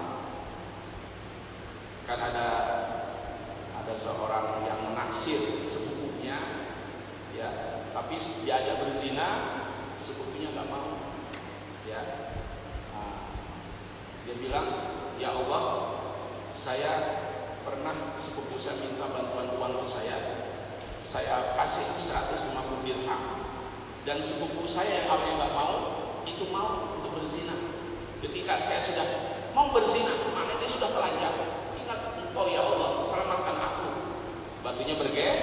Kan ada seorang yang menaksir sepupunya, ya, tapi diajak berzina, sepupunya nggak mau, ya. Nah, dia bilang, ya Allah, saya pernah sepupu saya minta bantuan uang ke saya kasih 150 dirham, dan sepupu saya yang awalnya nggak mau, itu mau untuk berzina. Ketika saya sudah mau berzina, maknanya dia sudah telanjang. Ingat, oh ya Allah, selamatkan aku. Batunya bergeser.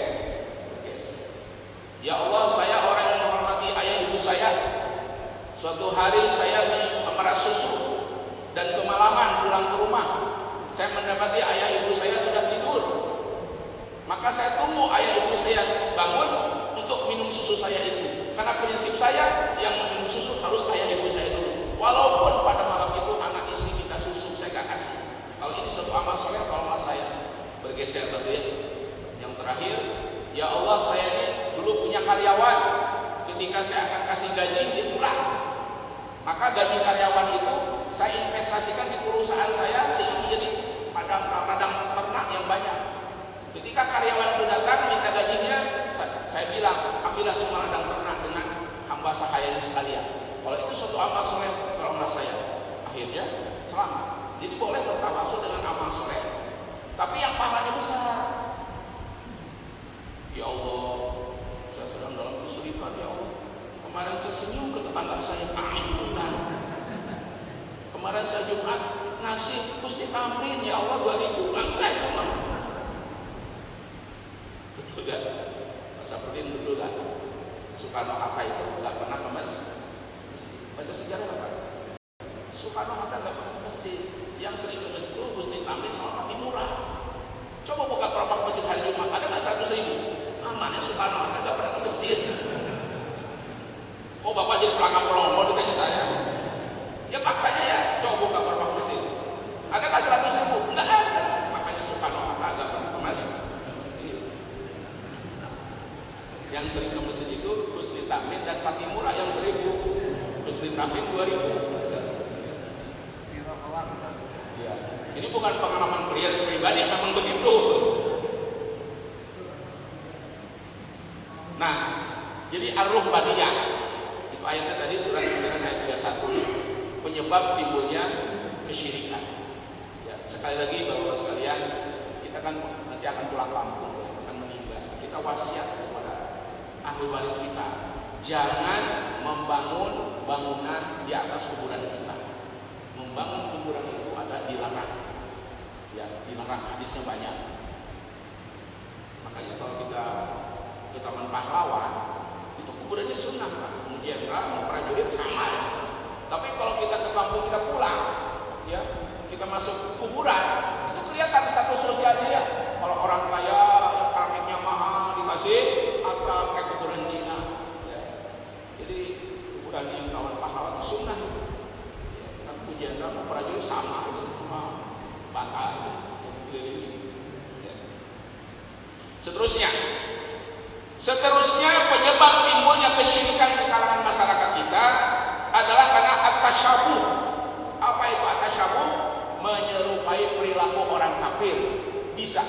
Ya Allah, saya orang yang menghormati ayah ibu saya. Suatu hari saya memerah susu dan kemalaman pulang ke rumah. Saya mendapati ayah ibu saya sudah tidur. Maka saya tunggu ayah ibu saya bangun untuk minum susu saya itu. Karena prinsip saya, yang minum susu harus ayah ibu saya dulu. Walaupun pada malam itu anak istri minta susu, saya gak kasih. Kalau ini suatu amal soleh, kalau nggak saya bergeser tadi ya. Yang terakhir, ya Allah, saya ini dulu punya karyawan. Ketika saya akan kasih gaji, dia kurang. Maka gaji karyawan itu saya investasikan di perusahaan saya sehingga menjadi padang ternak yang banyak. Ketika karyawan itu datang minta gajinya, saya bilang, ambillah semua ladang ternak dengan hamba sahayanya sekalian. Kalau itu suatu amal soleh, kalau nggak saya, akhirnya selamat. Jadi boleh bertawasul dengan amal soleh, tapi yang pahalanya besar. Ya Allah, saya sedang dalam kesulitan, ya Allah. Kemarin saya senyum ke tetangga saya, alhamdulillah. Kemarin saya Jumat ngasih Gusti Tamrin, ya Allah 2000, enggak ya Allah. Betul gak? Pak Sapudin betul gak? Soekarno-Hatta itu gak pernah ke masjid. Baca sejarah apa? Soekarno-Hatta gak pernah ke masjid. Yang sering ke masjid itu Gusti Tamrin sama Mati Murah. Coba buka kelopak masjid hari Jumat, ada gak 100.000? Namanya Soekarno-Hatta gak pernah ke masjid. Oh, Bapak jadi pelanggan promo ditanya saya. Ya faktanya ya, coba buka kelopak masjid. Ada gak 100.000? Enggak ada. Makanya Soekarno-Hatta gak pernah ke masjid. Yang sering ke masjid itu Gusti Tamrin dan Mati Murah yang 1.000. Gusti Tamrin 2.000. Ya. Ini bukan pengalaman pribadi, memang begitu. Nah, jadi ar-ruhbaniyah itu ayatnya tadi surat 9 ayat 21, penyebab timbulnya kesyirikan. Ya, sekali lagi Bapak sekalian, kita kan nanti akan pulang kampung, akan meninggal. Kita wasiat kepada ahli waris kita, jangan membangun bangunan di atas kuburan kita. Membangun kuburan itu ada dilarang. Ya, dilarang, hadisnya banyak. Makanya kalau kita ke Taman Pahlawan, itu kuburannya sunnah, Pak. Kemudian prajurit sama ya. Tapi kalau kita ke kampung kita pulang, ya kita masuk kuburan, itu kelihatan status sosialnya ya. Kalau orang kaya keramiknya mahal dikasih, atau kayak kuburan Cina. Ya. Jadi kuburan yang Taman Pahlawan sunnah. Ya, kemudian kamu prajurit sama, bakal. Seterusnya penyebab timbulnya kesyirikan di kalangan masyarakat kita adalah karena at-tasyabuh. Apa itu at-tasyabuh? Menyerupai perilaku orang kafir. Bisa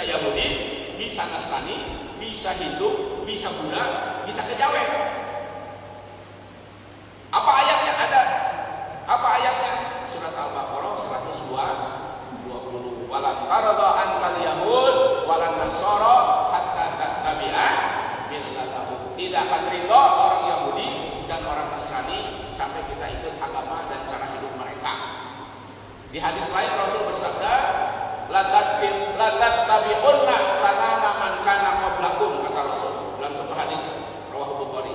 Yahudi, bisa Nasrani, bisa Hindu, bisa Buddha, bisa Kejawen. Apa ayatnya? Ada. Apa ayatnya? Surat Al-Baqarah 102:20. Walan tarada ankal yahud walan nasara hatta tattabi'a millatahum. Tidak akan ridha orang Yahudi dan orang Nasrani sampai kita ikut agama dan cara hidup mereka. Di hadis lain Rasul bersabda, la tattabi'unna sanana man kana qablakum, kata Rasul dalam satu hadis riwayat Bukhari.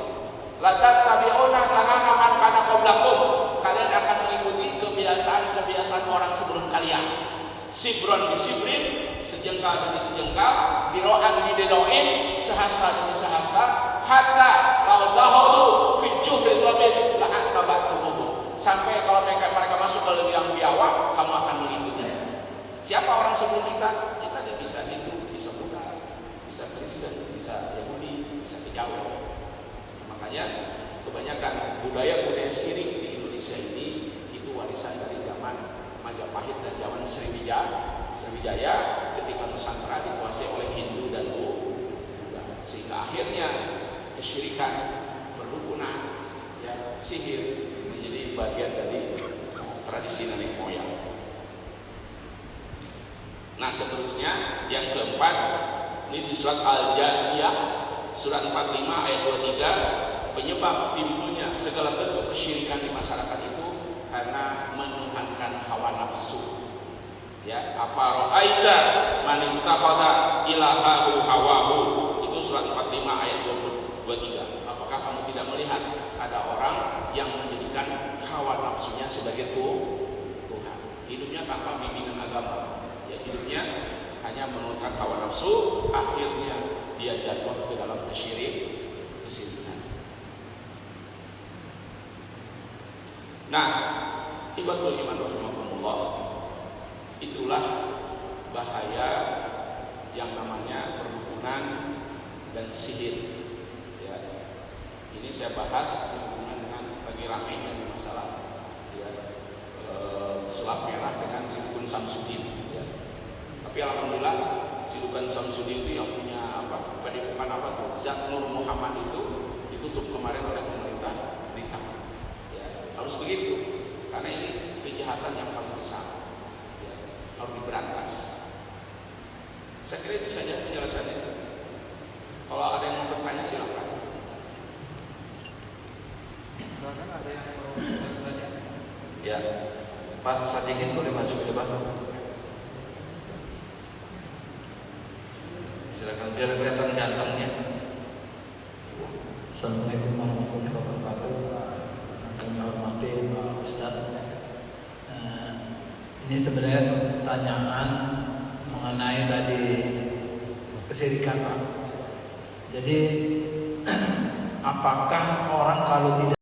La tattabi'unna sanana man kana qablakum. Kalian akan mengikuti kebiasaan orang sebelum kalian. Sibron di sibrin, sejengkal demi sejengkal, diroan di dedoin, sehasa demi sehasa, hatta lau dahulu fijuh ridwabin la'at tabatuhu. Sampai kalau mereka masuk ke liang biawak, kamu akan mengikutinya. Siapa orang sebelum kita? Kita bisa Hindu, bisa Buddha, bisa Kristen, bisa Yahudi, bisa Kejawen. Makanya kebanyakan budaya syirik di Indonesia ini itu warisan dari zaman Majapahit dan zaman Sriwijaya ketika Nusantara dikuasai oleh Hindu dan Buddha, sehingga akhirnya kesyirikan, perdukunan, ya, sihir menjadi bagian dari tradisi nenek moyang. Nah, seterusnya yang keempat, ini di surat Al-Jasiyah surat 45 ayat 23, penyebab timbulnya segala bentuk kesyirikan di masyarakat itu karena menuhankan hawa nafsu. Ya, apa ra'aita man ittakhadha ilahahu hawahu, itu surat 45 ayat 23. Apakah kamu tidak melihat ada orang yang menjadikan hawa nafsunya sebagai Tuhan, hidupnya tanpa bimbingan agama, ya hidupnya hanya menurutkan hawa nafsu, akhirnya dia jatuh ke dalam kesyirikan. Nah, ibatul iman rahimahumullah, itulah bahaya yang namanya perdukunan dan sihir. Ya, ini saya bahas berhubungan dengan lagi ramainya di masalah ya, sulap merah dengan Sidukun Samsudin. Ya. Tapi alhamdulillah Sidukun Samsudin itu yang punya padepokan Zat Nur Muhammad itu ditutup kemarin oleh pemerintah Britania. Ya, harus begitu, karena ini kejahatan yang paling besar, ya, harus diberantas. Saya kira itu saja penjelasannya. Kalau ada yang mau bertanya silakan. Ada yang mau bertanya? Ya, Pak Sadikin boleh maju ke depan. Silakan, biar kelihatan gantengnya. Assalamualaikum warahmatullahi wabarakatuh. Kami hormati Pak Ustaz. Ini sebenarnya pertanyaan mengenai tadi kesyirikan, Pak. Jadi apakah orang kalau tidak